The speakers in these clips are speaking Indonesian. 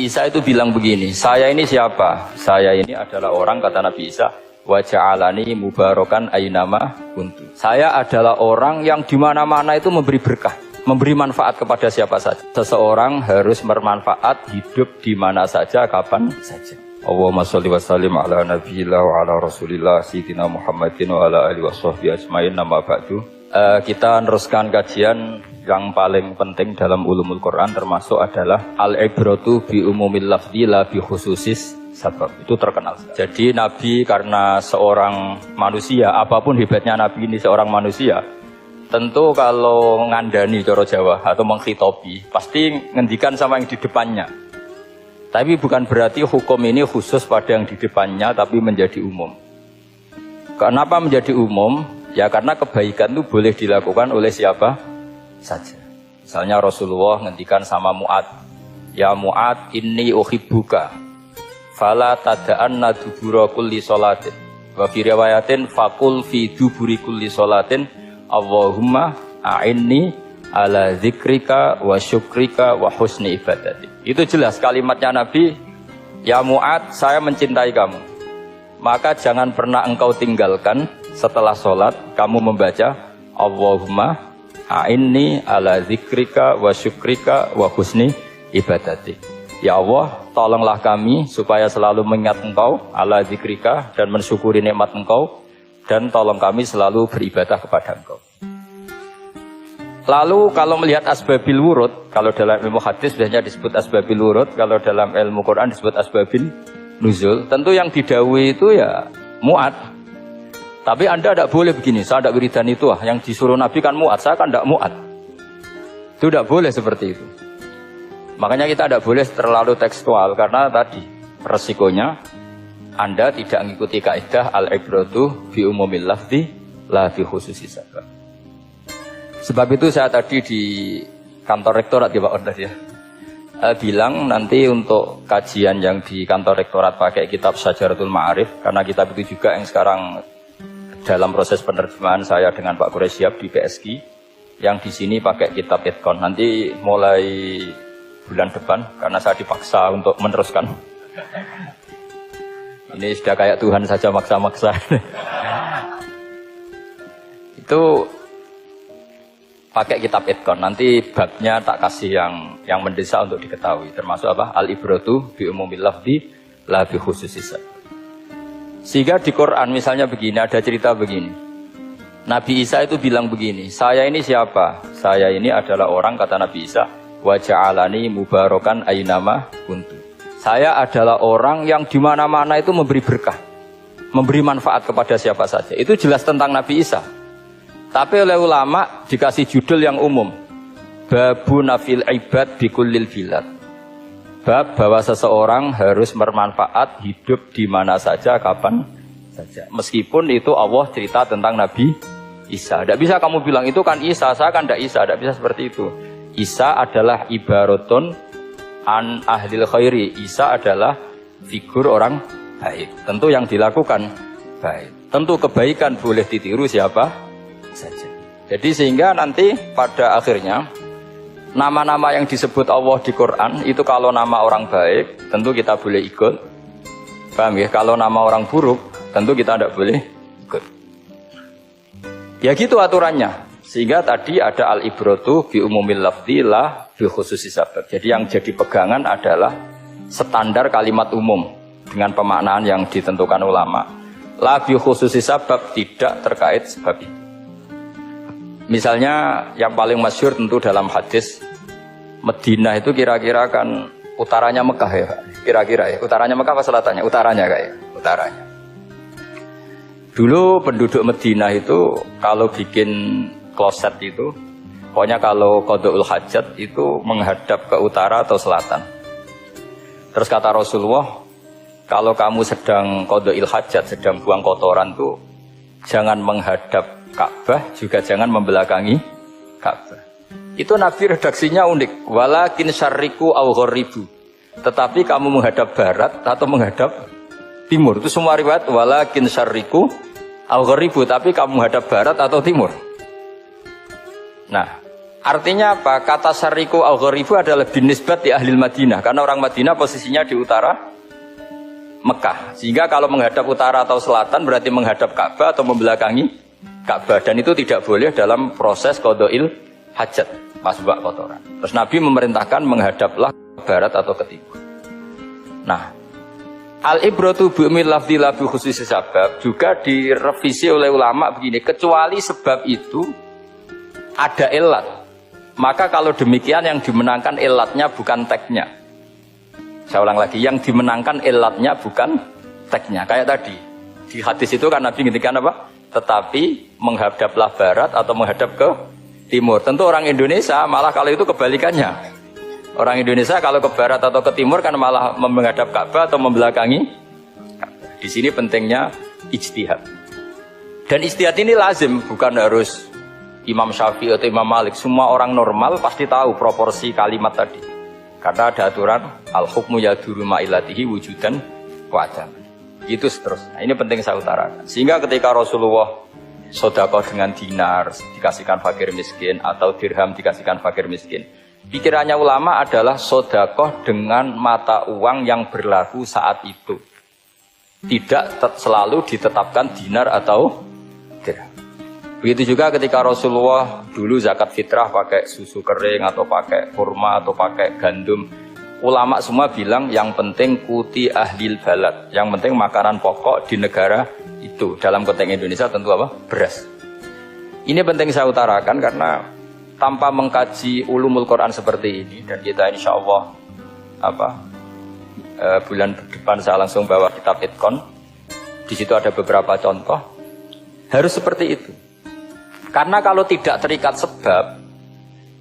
Nabi Isa itu bilang begini, saya ini siapa? Saya ini adalah orang, kata Nabi Isa, wa ja'alani mubarakan ainama kuntu. Saya adalah orang yang di mana-mana itu memberi berkah, memberi manfaat kepada siapa saja. Seseorang harus bermanfaat hidup di mana saja, kapan saja. Allahumma sholli wa sallim ala nabiyillah wa ala rasulillah sayyidina Muhammadin wa ala alihi washabbihi ajmain. Nama ba'du. Kita meneruskan kajian yang paling penting dalam ulumul Quran, termasuk adalah al-ibratu bi umumil lafzi la bi khususis sabab. Itu terkenal. Jadi Nabi karena seorang manusia, apapun hebatnya Nabi ini seorang manusia, tentu kalau ngandani coro Jawa atau mengkhitobi pasti ngendikan sama yang di depannya. Tapi bukan berarti hukum ini khusus pada yang di depannya, tapi menjadi umum. Kenapa menjadi umum? Ya karena kebaikan itu boleh dilakukan oleh siapa saja. Misalnya Rasulullah ngendikan sama Mu'ad, ya Mu'ad inni uhibbuka fala tada'anna dubura kulli sholatin. Wa fi riwayatin faqul fi duburi kulli sholatin Allahumma a'inni ala zikrika wa syukrika wa husni ibadati. Itu jelas kalimatnya Nabi, ya Mu'ad, saya mencintai kamu, maka jangan pernah engkau tinggalkan setelah sholat kamu membaca Allahumma a'inni ala zikrika wa syukrika wa husni ibadati. Ya Allah, tolonglah kami supaya selalu mengingat engkau, ala zikrika, dan mensyukuri nikmat engkau, dan tolong kami selalu beribadah kepada engkau. Lalu kalau melihat asbabil wurud, kalau dalam ilmu hadis biasanya disebut asbabil wurud, kalau dalam ilmu Quran disebut asbabil nuzul, tentu yang didhawuhi itu ya Mu'ad. Tapi Anda tidak boleh begini, saya tidak wiridan itu, yang disuruh Nabi kan Mu'ad, saya kan tidak Mu'ad. Itu tidak boleh seperti itu. Makanya kita tidak boleh terlalu tekstual, karena tadi resikonya Anda tidak mengikuti kaidah al-ibratu bi umumil lafzi la bi khususi sabab. Sebab itu saya tadi di kantor rektorat ya Pak Ordas ya, bilang nanti untuk kajian yang di kantor rektorat pakai kitab Syajaratul Ma'arif, karena kitab itu juga yang sekarang dalam proses penerjemahan saya dengan Pak Quraisyab di PSG, yang di sini pakai kitab Itqan. Nanti mulai bulan depan, karena saya dipaksa untuk meneruskan. Ini sudah kayak Tuhan saja maksa-maksa. Itu pakai kitab Itqan. Nanti babnya tak kasih yang mendesak untuk diketahui. Termasuk apa? Al-ibratu bi umumil lafzi la bi khususis sabab. Sehingga di Quran misalnya begini, ada cerita begini. Nabi Isa itu bilang begini, saya ini siapa? Saya ini adalah orang, kata Nabi Isa, wa ja'alani mubarakan ainama kuntu. Saya adalah orang yang di mana-mana itu memberi berkah, memberi manfaat kepada siapa saja. Itu jelas tentang Nabi Isa. Tapi oleh ulama dikasih judul yang umum, babu nafil ibad bikullil bilad. Bab bahwa seseorang harus bermanfaat hidup di mana saja, kapan saja. Meskipun itu Allah cerita tentang Nabi Isa. Tidak bisa kamu bilang itu kan Isa, saya kan tidak Isa. Tidak bisa seperti itu. Isa adalah ibaratun an ahlil khairi. Isa adalah figur orang baik. Tentu yang dilakukan baik. Tentu kebaikan boleh ditiru siapa saja. Jadi sehingga nanti pada akhirnya nama-nama yang disebut Allah di Quran itu kalau nama orang baik tentu kita boleh ikut. Paham ya? Kalau nama orang buruk tentu kita tidak boleh ikut. Ya gitu aturannya. Sehingga tadi ada al-ibratu bi umumil lafzi la bi khususi sabab. Jadi yang jadi pegangan adalah standar kalimat umum dengan pemaknaan yang ditentukan ulama. La bi khususi sabab, tidak terkait sebab itu. Misalnya yang paling masyhur tentu dalam hadis, Madinah itu kira-kira kan utaranya Mekah ya Pak? Kira-kira ya, utaranya Mekah apa selatannya? Utaranya kayak utaranya. Dulu penduduk Madinah itu kalau bikin kloset itu, pokoknya kalau qada'ul hajat itu menghadap ke utara atau selatan. Terus kata Rasulullah, kalau kamu sedang qada'il hajat, sedang buang kotoran tuh jangan menghadap Ka'bah, juga jangan membelakangi Ka'bah. Itu Nabi redaksinya unik. Walakin syarriku aw gharibu. Tetapi kamu menghadap barat atau menghadap timur. Itu semua riwayat walakin syarriku aw gharibu, tapi kamu menghadap barat atau timur. Nah, Artinya apa? Kata syariku al-gharibu adalah binisbat di ahli Madinah. Karena orang Madinah posisinya di utara Mekah. Sehingga kalau menghadap utara atau selatan berarti menghadap Ka'bah atau membelakangi Ka'bah. Dan itu tidak boleh dalam proses qada'il hajat, masbak kotoran. Terus Nabi memerintahkan menghadaplah ke barat atau ke timur. Nah, al-ibratu bi'umil lafzi la bi khususi sabab juga direvisi oleh ulama begini, kecuali sebab itu ada ilat. Maka kalau demikian yang dimenangkan ilatnya bukan teknya. Saya ulang lagi, yang dimenangkan ilatnya bukan teknya. Kayak tadi, di hadis itu kan Nabi ngintikan apa? Tetapi menghadaplah barat atau menghadap ke timur. Tentu orang Indonesia malah kalau itu kebalikannya. Orang Indonesia kalau ke barat atau ke timur kan malah menghadap Ka'bah atau membelakangi. Di sini pentingnya ijtihad. Dan ijtihad ini lazim, bukan harus Imam Syafi'i atau Imam Malik. Semua orang normal pasti tahu proporsi kalimat tadi. Karena ada aturan al-hukmu yaduru ma'ilatihi wujudan wa adaman. Itu seterusnya. Ini penting saya utarakan. Sehingga ketika Rasulullah sedekah dengan dinar dikasihkan fakir miskin atau dirham dikasihkan fakir miskin, pikirannya ulama adalah sedekah dengan mata uang yang berlaku saat itu. Tidak selalu ditetapkan dinar atau dirham. Begitu juga ketika Rasulullah dulu zakat fitrah pakai susu kering atau pakai kurma atau pakai gandum. Ulama semua bilang yang penting kuti ahlil balad. Yang penting makanan pokok di negara itu. Dalam konteks Indonesia tentu apa? Beras. Ini penting saya utarakan karena tanpa mengkaji ulumul Quran seperti ini. Dan kita insya Allah bulan depan saya langsung bawa kitab Itqon. Di situ ada beberapa contoh. Harus seperti itu. Karena kalau tidak terikat sebab,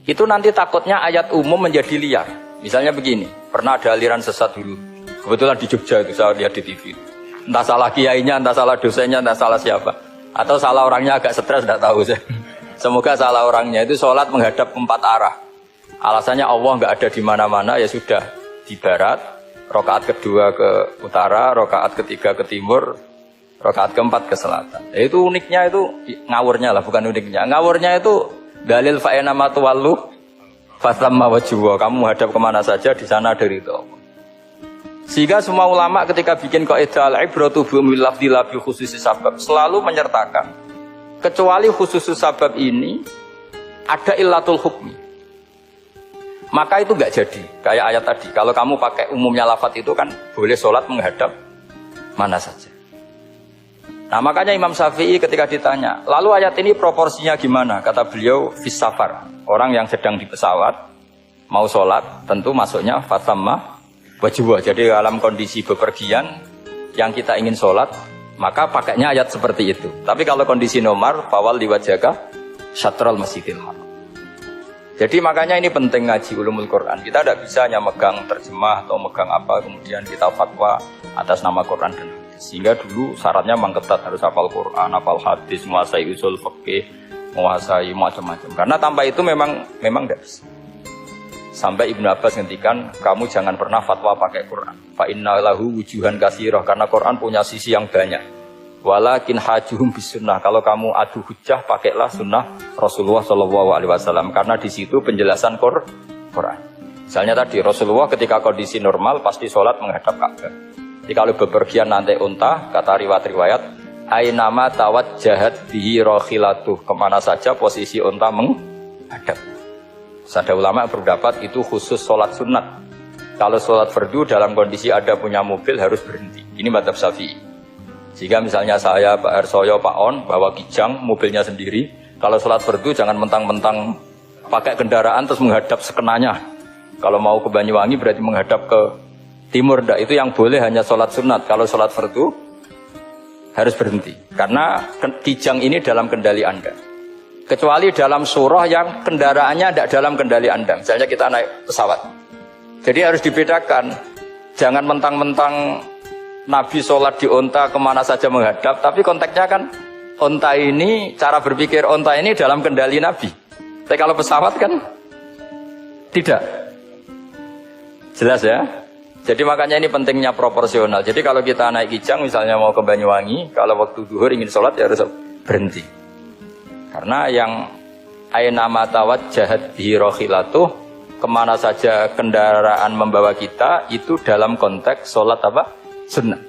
itu nanti takutnya ayat umum menjadi liar. Misalnya begini, pernah ada aliran sesat dulu. Kebetulan di Jogja itu saya lihat di TV. Entah salah kiainya, entah salah dosennya, entah salah siapa. Atau salah orangnya agak stres, tidak tahu saya. Semoga salah orangnya itu sholat menghadap empat arah. Alasannya Allah nggak ada di mana-mana, ya sudah. Di barat, rakaat kedua ke utara, rakaat ketiga ke timur, rakaat keempat ke selatan. Itu uniknya itu ngawurnya lah, bukan uniknya. Ngawurnya itu dalil fa'ena matuwallu fasamma wajhuwa. Kamu hadap kemana saja di sana dari itu. Sehingga semua ulama ketika bikin kaidah al-ibratu bi'umil lafzi la bi khususi sabab selalu menyertakan kecuali khususus sabab ini ada illatul hukmi. Maka itu enggak jadi. Kayak ayat tadi, kalau kamu pakai umumnya lafaz itu kan boleh sholat menghadap mana saja. Nah makanya Imam Syafi'i ketika ditanya, lalu ayat ini proporsinya gimana? Kata beliau, fis safar. Orang yang sedang di pesawat, mau sholat, tentu masuknya fatamma wajibah. Jadi dalam kondisi bepergian, yang kita ingin sholat, maka pakainya ayat seperti itu. Tapi kalau kondisi nomor, fawal diwajaka syatrul masjidil haram. Jadi makanya ini penting ngaji ulumul Quran. Kita tidak bisa hanya megang terjemah atau megang apa, kemudian kita fatwa atas nama Quran dan sehingga dulu syaratnya memang ketat, harus hafal Quran, hafal hadis, menguasai usul fikih, menguasai macam-macam. Karena tanpa itu memang tidak bisa. Sampai Ibnu Abbas ngendikan, kamu jangan pernah fatwa pakai Quran. Fa inna lahu wujuhan katsirah, karena Quran punya sisi yang banyak. Walakin hajuhum bisunnah, kalau kamu adu hujjah pakailah sunnah Rasulullah SAW, karena di situ penjelasan Quran. Misalnya tadi Rasulullah ketika kondisi normal pasti sholat menghadap Ka'bah. Jadi kalau bepergian nanti unta, kata riwayat-riwayat, ainama tawajjahat bihi rakhilatuh, kemana saja posisi unta menghadap. Ada ulama berpendapat itu khusus sholat sunat. Kalau sholat fardu dalam kondisi ada punya mobil harus berhenti. Ini madzhab Syafi'i. Jika misalnya saya, Pak Arsoyo, Pak On bawa kijang, mobilnya sendiri, kalau sholat fardu jangan mentang-mentang pakai kendaraan terus menghadap sekenanya. Kalau mau ke Banyuwangi berarti menghadap ke timur, enggak. Itu yang boleh hanya sholat sunat. Kalau sholat fardu harus berhenti. Karena kijang ini dalam kendali Anda. Kecuali dalam surah yang kendaraannya tidak dalam kendali Anda. Misalnya kita naik pesawat. Jadi harus dibedakan. Jangan mentang-mentang Nabi sholat di onta kemana saja menghadap. Tapi konteksnya kan onta ini, cara berpikir onta ini dalam kendali Nabi. Tapi kalau pesawat kan tidak. Jelas ya? Jadi makanya ini pentingnya proporsional. Jadi kalau kita naik kijang misalnya mau ke Banyuwangi, kalau waktu duhur ingin sholat ya harus berhenti. Karena yang aina matawajjahat bihi rakhilatuh, kemana saja kendaraan membawa kita, itu dalam konteks sholat apa? Sunnah.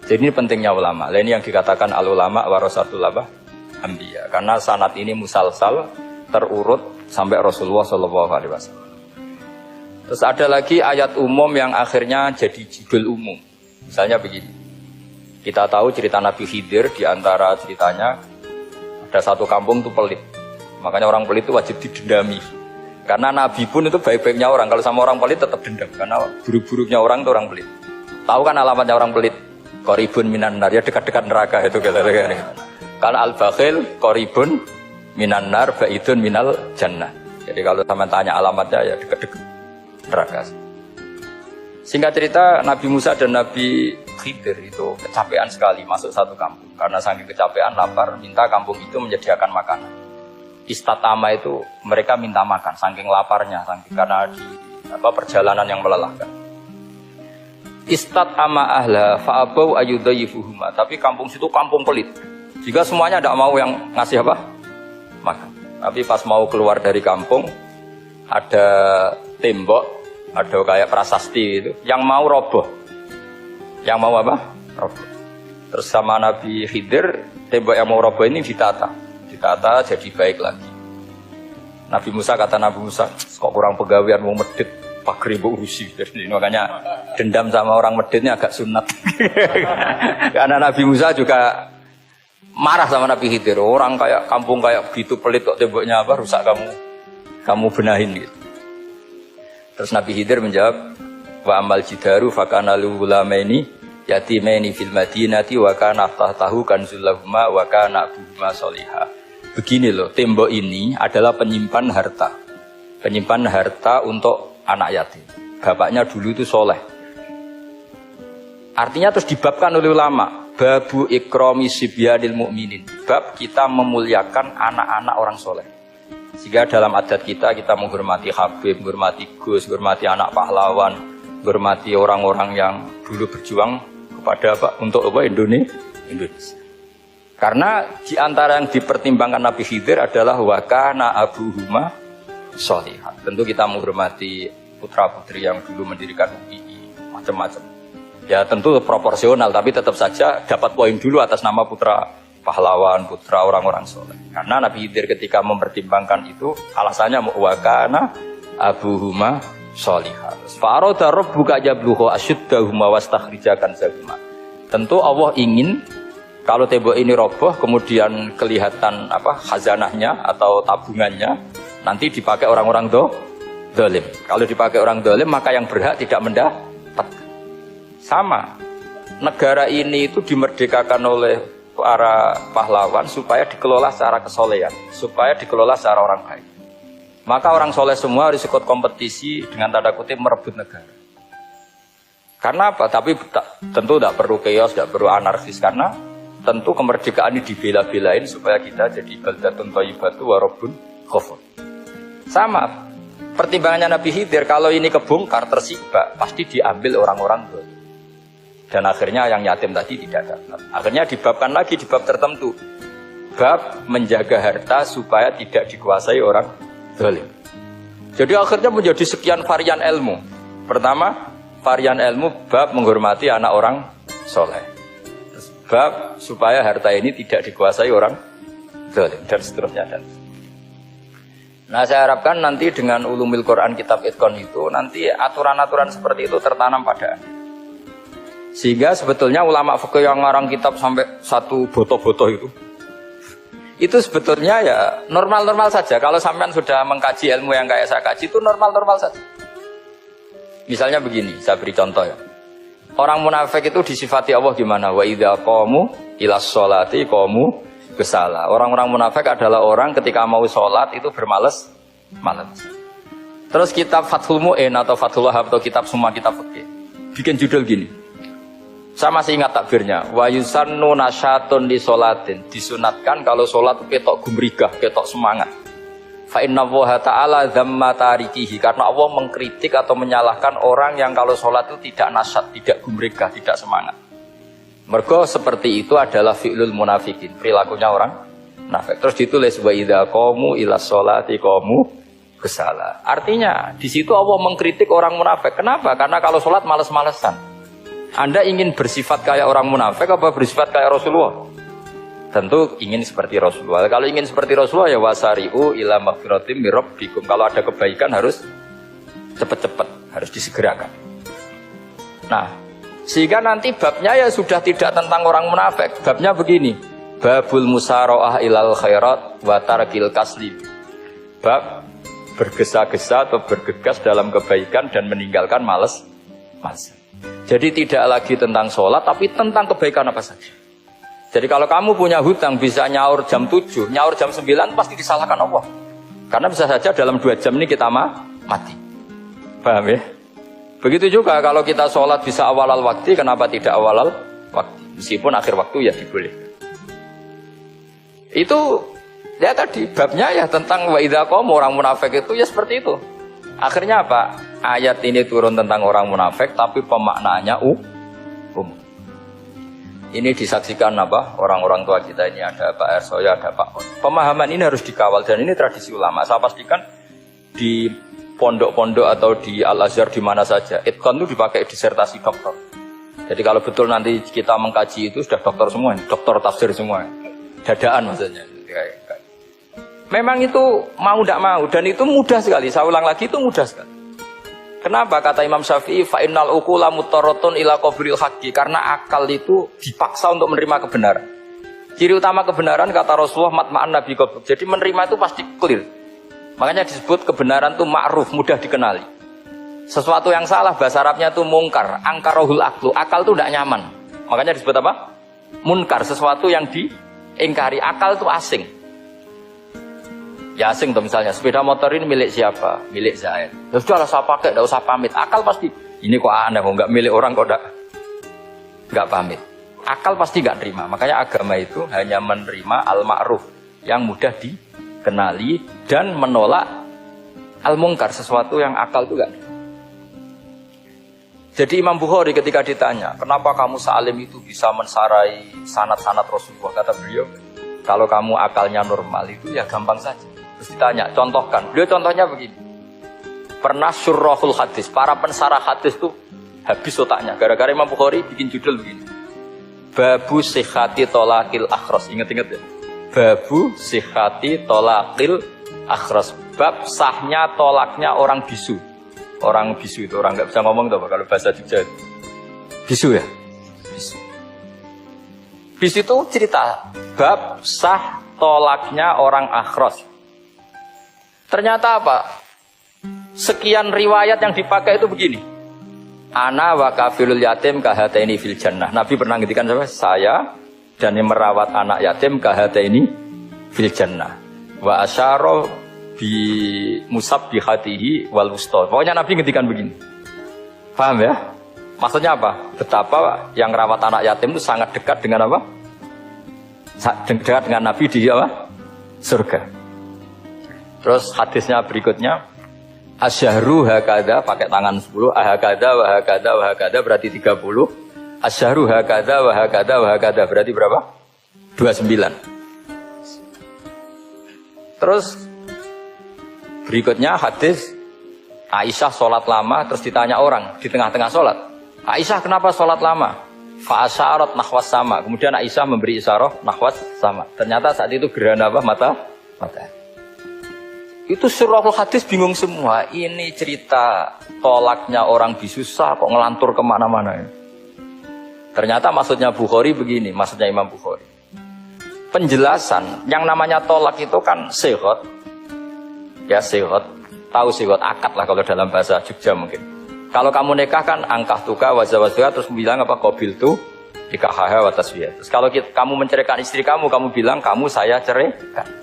Jadi ini pentingnya ulama. Ini yang dikatakan al-ulama warasatul apa? Anbiya. Karena sanad ini musalsal, terurut sampai Rasulullah SAW. Terus ada lagi ayat umum yang akhirnya jadi judul umum. Misalnya begini. Kita tahu cerita Nabi Khidir, di antara ceritanya ada satu kampung itu pelit. Makanya orang pelit itu wajib didendami. Karena Nabi pun itu baik-baiknya orang. Kalau sama orang pelit tetap dendam. Karena buruk-buruknya orang itu orang pelit. Tahu kan alamatnya orang pelit? Qoribun minan nar, ya dekat-dekat neraka itu kata-kata. Karena al-bakhil qoribun minan nar, ba'idun minal jannah. Jadi kalau sama tanya alamatnya ya dekat-dekat neraka. Singkat cerita, Nabi Musa dan Nabi Khidir itu kecapean sekali masuk satu kampung. Karena saking kecapean, lapar, minta kampung itu menyediakan makanan. Istatama itu mereka minta makan, saking laparnya, karena di perjalanan yang melelahkan. Istatama ahla fa'abau ayudayifuhuma. Tapi kampung situ kampung pelit. Jika semuanya tidak mau yang ngasih apa? Makan. Tapi pas mau keluar dari kampung, ada tembok, ada kayak prasasti itu, yang mau roboh. Yang mau apa? Roboh. Terus sama Nabi Khidir, tembok yang mau roboh ini ditata jadi baik lagi. Nabi Musa kata Nabi Musa, kok kurang pegawaian mau medit, pager ibu urusi. Jadi makanya dendam sama orang meditnya agak sunat. Karena Nabi Musa juga marah sama Nabi Khidir. Orang kayak kampung kayak begitu pelit kok temboknya apa rusak, kamu benahin gitu. Terus Nabi Khidir menjawab, wa amal jidaru fakana lulamaini yatimaini fil madinati wa kana tahtahu kanzul lahuma wa kana abuhuma sholihah. Begini loh, tembok ini adalah penyimpan harta. Penyimpan harta untuk anak yatim. Bapaknya dulu itu soleh. Artinya terus dibabkan oleh ulama, babu ikrami sibyanil mu'minin. Bab kita memuliakan anak-anak orang soleh. Sehingga dalam adat kita menghormati Habib, menghormati Gus, menghormati anak pahlawan, menghormati orang-orang yang dulu berjuang kepada apa? Untuk apa? Indonesia. Karena di antara yang dipertimbangkan Nabi Khidir adalah wakana abuhuma sholihah. Tentu kita menghormati putra-putri yang dulu mendirikan UII, macam-macam. Ya tentu proporsional, tapi tetap saja dapat poin dulu atas nama putra pahlawan, putra orang-orang soleh. Karena Nabi Khidir ketika mempertimbangkan itu, alasannya wakana abuhuma sholihah. Fa'aroda rabbuka yabluhu ashuddahuma wastakhrijakan zahuma. Tentu Allah ingin kalau tembok ini roboh, kemudian kelihatan khazanahnya atau tabungannya, nanti dipakai orang-orang dolim. Kalau dipakai orang dolim, maka yang berhak tidak mendapat. Sama, negara ini itu dimerdekakan oleh para pahlawan supaya dikelola secara kesolehan, supaya dikelola secara orang baik. Maka orang soleh semua harus ikut kompetisi dengan tanda kutip merebut negara. Karena apa? Tapi tentu tidak perlu chaos, tidak perlu anarkis, karena tentu kemerdekaan ini dibela-belain supaya kita jadi baldatun thayyibatu wa rabbun ghafur. Sama, pertimbangannya Nabi Khidir, kalau ini kebongkar tersibak, pasti diambil orang-orang dolim. Dan akhirnya yang yatim tadi tidak dapat. Akhirnya dibabkan lagi di bab tertentu. Bab menjaga harta supaya tidak dikuasai orang dolim. Jadi akhirnya menjadi sekian varian ilmu. Pertama, varian ilmu bab menghormati anak orang soleh. Bab supaya harta ini tidak dikuasai orang zalim dan seterusnya. Nah saya harapkan nanti dengan ulumil Quran kitab Itqan itu nanti aturan-aturan seperti itu tertanam pada Anda. Sehingga sebetulnya ulama fikih yang ngarang kitab sampai satu boto-boto itu sebetulnya ya normal-normal saja. Kalau sampean sudah mengkaji ilmu yang kayak saya kaji itu normal-normal saja. Misalnya begini, saya beri contoh ya. Orang munafik itu disifati Allah gimana? Wa idza qamu ilas sholati qamu kusala. Orang-orang munafik adalah orang ketika mau sholat itu bermalas. Terus kitab Fathul Mu'in atau Fathul Wahab atau kitab semua kitab fikih bikin judul gini. Saya masih ingat takbirnya. Wa yusannu nasyatun li sholatin. Disunatkan kalau sholat ketok gumrigah, ketok semangat. Fa inna Allaha ta'ala dzamma tarikihi, karena Allah mengkritik atau menyalahkan orang yang kalau sholat itu tidak nasyat, tidak gumregah, tidak semangat. Mergo seperti itu adalah fi'lul munafikin, perilakunya orang munafik. Terus ditulis wa idza qamu ila sholati qamu kusala. Artinya di situ Allah mengkritik orang munafik. Kenapa? Karena kalau sholat malas-malesan. Anda ingin bersifat kayak orang munafik apa bersifat kayak Rasulullah? Tentu ingin seperti Rasulullah. Kalau ingin seperti Rasulullah ya wasari'u ila maghfiratim mir rabbikum. Kalau ada kebaikan harus cepat-cepat, harus disegerakan. Nah, sehingga nanti babnya ya sudah tidak tentang orang munafik. Babnya begini. Babul musara'ah ilal khairat wa tarkil kasli. Bab bergesa-gesa atau bergegas dalam kebaikan dan meninggalkan malas. Jadi tidak lagi tentang sholat tapi tentang kebaikan apa saja. Jadi kalau kamu punya hutang bisa nyaur jam 7, nyaur jam 9 pasti disalahkan Allah. Karena bisa saja dalam 2 jam ini kita mati. Paham ya? Begitu juga kalau kita sholat bisa awal waktu, kenapa tidak awal waktu? Meskipun akhir waktu ya dibolehkan. Itu ya tadi babnya ya tentang wa idza qamu orang munafik itu ya seperti itu. Akhirnya apa? Ayat ini turun tentang orang munafik tapi pemaknaannya umum. Ini disaksikan apa? Orang-orang tua kita ini ada Pak Ersoya, ada Pak On. Pemahaman ini harus dikawal dan ini tradisi ulama. Saya pastikan di pondok-pondok atau di Al-Azhar di mana saja, itqan itu dipakai disertasi dokter. Jadi kalau betul nanti kita mengkaji itu sudah dokter semua, dokter tafsir semua. Dadaan maksudnya. Memang itu mau tidak mau dan itu mudah sekali. Saya ulang lagi itu mudah sekali. Kenapa kata Imam Syafi'i fa innal uqula mutarratun ila qabril haqqi, karena akal itu dipaksa untuk menerima kebenaran. Ciri utama kebenaran kata Rasulullah matma'an nabi qabr. Jadi menerima itu pasti clear. Makanya disebut kebenaran itu ma'ruf, mudah dikenali. Sesuatu yang salah bahasa Arabnya itu mungkar, angkarahul aklu. Akal itu tidak nyaman. Makanya disebut apa? Munkar, sesuatu yang diingkari. Akal itu asing. Ya asing tuh misalnya, sepeda motor ini milik siapa? Milik Zaid. Ya sudah saya pakai, tidak usah pamit. Akal pasti, ini kok aneh, kok nggak milik orang kok nggak pamit. Akal pasti nggak terima. Makanya agama itu hanya menerima al-ma'ruf yang mudah dikenali dan menolak al-mungkar, sesuatu yang akal itu nggak. Jadi Imam Bukhari ketika ditanya, kenapa kamu salim itu bisa mensarai sanad-sanad Rasulullah? Kata beliau, kalau kamu akalnya normal itu ya gampang saja. Terus ditanya, contohkan. Beliau contohnya begini. Pernah syurrahul hadis, para pensarah hadis itu habis otaknya. Gara-gara Imam Bukhari bikin judul begini. Babu sihhati tolakil akhras. Ingat-ingat ya. Babu sihhati tolakil akhras. Bab sahnya tolaknya orang bisu. Orang bisu itu orang nggak bisa ngomong tuh kalau bahasa Jogja. Bisu ya. Bisu. Bisu itu cerita bab sah tolaknya orang akhras. Ternyata apa? Sekian riwayat yang dipakai itu begini. Ana wa kafilul yatim kahataini fil jannah. Nabi pernah ngintikan saya dan yang merawat anak yatim kahataini fil jannah. Wa asyara bi musabbihatihi wal wusta. Pokoknya Nabi ngintikan begini. Paham ya? Maksudnya apa? Betapa yang rawat anak yatim itu sangat dekat dengan apa? Dekat dengan Nabi di apa? Surga. Terus hadisnya berikutnya, asyahru hakada pakai tangan 10, ahakada wa hakada wa hakada berarti 30. Asyahru hakada wa hakada wa hakada berarti berapa? 29. Terus berikutnya hadis Aisyah sholat lama, terus ditanya orang di tengah-tengah sholat, Aisyah kenapa sholat lama? Fa'asyarat nahwas sama. Kemudian Aisyah memberi isyarah nahwas sama. Ternyata saat itu gerhana apa? Mata. Itu surahul hadis bingung semua. Ini cerita tolaknya orang bisusah kok ngelantur kemana-mana ya. Ternyata maksudnya Bukhari begini, maksudnya Imam Bukhari. Penjelasan yang namanya tolak itu kan sihot. Ya sihot, tahu sihot akad lah kalau dalam bahasa Jogja mungkin. Kalau kamu nikah kan angkah tuka wazawazwa terus bilang apa qabil tu nikahha wa taswiyah. Terus kalau kamu menceraikan istri kamu bilang kamu saya ceraikan.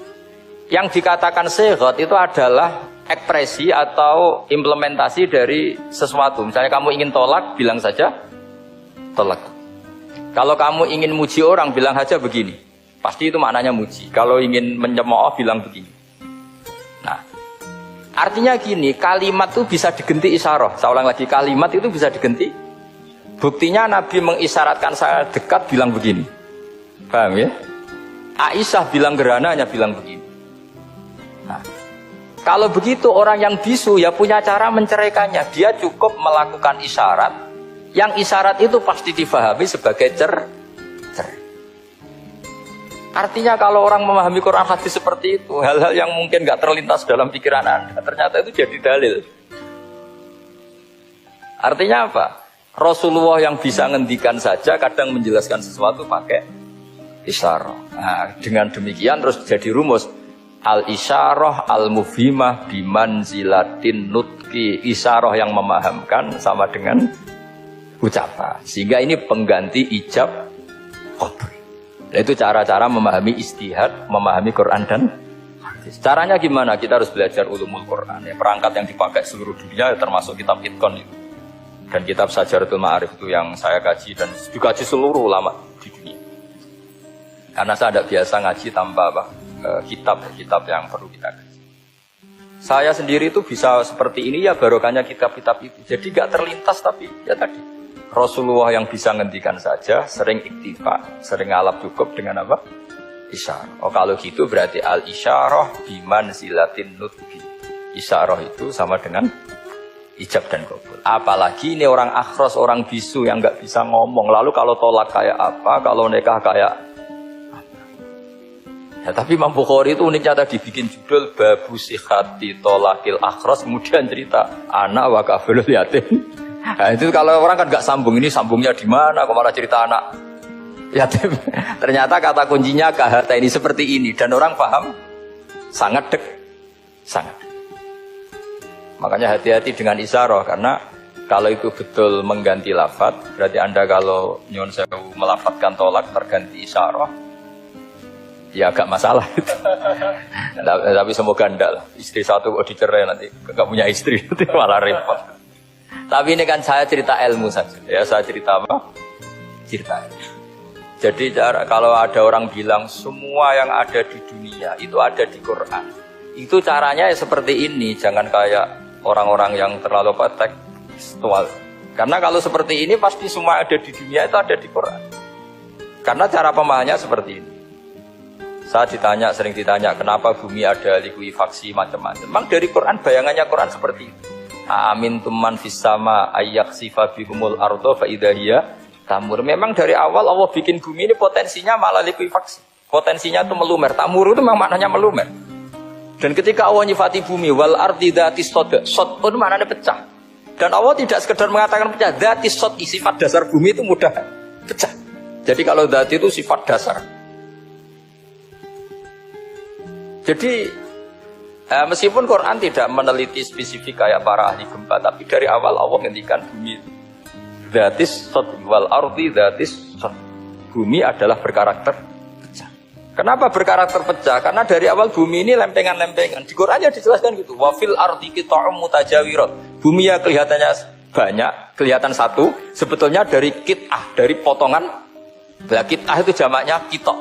Yang dikatakan sihot itu adalah ekspresi atau implementasi dari sesuatu. Misalnya kamu ingin tolak, bilang saja tolak. Kalau kamu ingin muji orang, bilang saja begini. Pasti itu maknanya muji. Kalau ingin menyemooh, bilang begini. Nah, artinya gini, kalimat itu bisa diganti isyarah. Saya ulang lagi, kalimat itu bisa diganti. Buktinya Nabi mengisyaratkan saya dekat, bilang begini. Paham ya? Aisyah bilang gerhana hanya bilang begini. Nah, kalau begitu orang yang bisu ya punya cara menceraikannya. Dia cukup melakukan isyarat. Yang isyarat itu pasti difahami sebagai cerai. Artinya kalau orang memahami Quran hadis seperti itu, hal-hal yang mungkin gak terlintas dalam pikiran Anda, ternyata itu jadi dalil. Artinya apa? Rasulullah yang bisa ngendikan saja kadang menjelaskan sesuatu pakai isyarah. Nah, dengan demikian terus jadi rumus al-isyarah al-mufhimah bimanzilatin nutqi. Isyarah yang memahamkan sama dengan ucapan. Sehingga ini pengganti ijab qabul. Itu cara-cara memahami istihad, memahami Quran dan hadis. Caranya gimana? Kita harus belajar ulumul Quran. Ya, perangkat yang dipakai seluruh dunia termasuk kitab Itqan itu. Dan kitab Syajaratul Ma'arif itu yang saya kaji dan dikaji seluruh ulama di dunia. Karena saya tidak biasa ngaji tanpa kitab-kitab yang perlu kita kaji. Saya sendiri itu bisa seperti ini ya barokahnya kitab-kitab itu. Jadi gak terlintas tapi ya tadi. Rasulullah yang bisa ngendikan saja, sering iktifa, sering alap cukup dengan apa? Isyarah. Oh kalau gitu berarti al-isyarah bimanzilatin nutqi. Isyarah itu sama dengan ijab dan qabul. Apalagi ini orang akhros, orang bisu yang nggak bisa ngomong. Lalu kalau tolak kayak apa, kalau nikah kayak apa? Ya, tapi Imam Bukhari itu uniknya tadi bikin judul Babu Sihati Tolakil Akhros, kemudian cerita anak wa kafilul yatim. Nah, itu kalau orang kan nggak sambung, ini sambungnya di mana? Kemana cerita anak yatim? Ternyata kata kuncinya kahata ini seperti ini dan orang paham sangat sangat. Makanya hati-hati dengan isyarah karena kalau itu betul mengganti lafaz, berarti Anda kalau nyuwun sewu melafadzkan tolak terganti isyarah, ya agak masalah itu. Tapi semoga enggak lah. Istri satu kok dicerai nanti nggak punya istri, itu malah repot. Tapi ini kan saya cerita ilmu saja. Ya saya cerita apa? Cerita ilmu. Jadi kalau ada orang bilang semua yang ada di dunia itu ada di Quran. Itu caranya ya seperti ini. Jangan kayak orang-orang yang terlalu tekstual. Karena kalau seperti ini pasti semua ada di dunia itu ada di Quran. Karena cara pemahamannya seperti ini. Saya sering ditanya kenapa bumi ada likuifaksi macam-macam. Memang dari Quran bayangannya Quran seperti itu. Amin tuman fis sama ayyaksifa bikumul ardo fa idahiyya tamur. Memang dari awal Allah bikin bumi ini potensinya malah likuifaksi. Potensinya itu melumer. Tamur itu memang maknanya melumer. Dan ketika Allah nyifati bumi wal ardi dzatis sod, sod itu maknanya pecah. Dan Allah tidak sekedar mengatakan pecah, dzatis sod sifat dasar bumi itu mudah pecah. Jadi kalau dzati itu sifat dasar. Jadi meskipun Quran tidak meneliti spesifik kayak para ahli gempa, tapi dari awal Allah ngendikan bumi itu dzatis sod wal ardi dzatis sod. Bumi adalah berkarakter pecah. Kenapa berkarakter pecah? Karena dari awal bumi ini lempengan-lempengan. Di Quran ya dijelaskan gitu. Wa fil ardi qita'um mutajawirat. Bumi ya kelihatannya banyak, kelihatan satu, sebetulnya dari qit'ah, dari potongan. Qit'ah itu jamaknya qita'.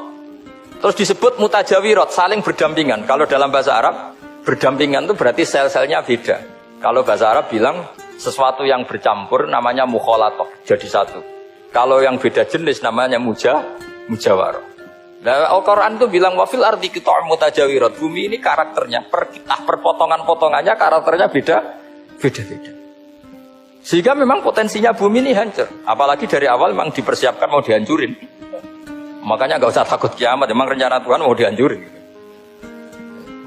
Terus disebut mutajawirat, saling berdampingan. Kalau dalam bahasa Arab berdampingan itu berarti sel-selnya beda. Kalau bahasa Arab bilang sesuatu yang bercampur namanya mukhalatoh, jadi satu. Kalau yang beda jenis namanya mujawarah. Nah, Al-Quran itu bilang wafil ardi qita'um mutajawirat. Bumi ini karakternya per potongan-potongannya karakternya beda-beda. Sehingga memang potensinya bumi ini hancur. Apalagi dari awal memang dipersiapkan mau dihancurin. Makanya nggak usah takut kiamat. Memang rencana Tuhan mau dihancurin.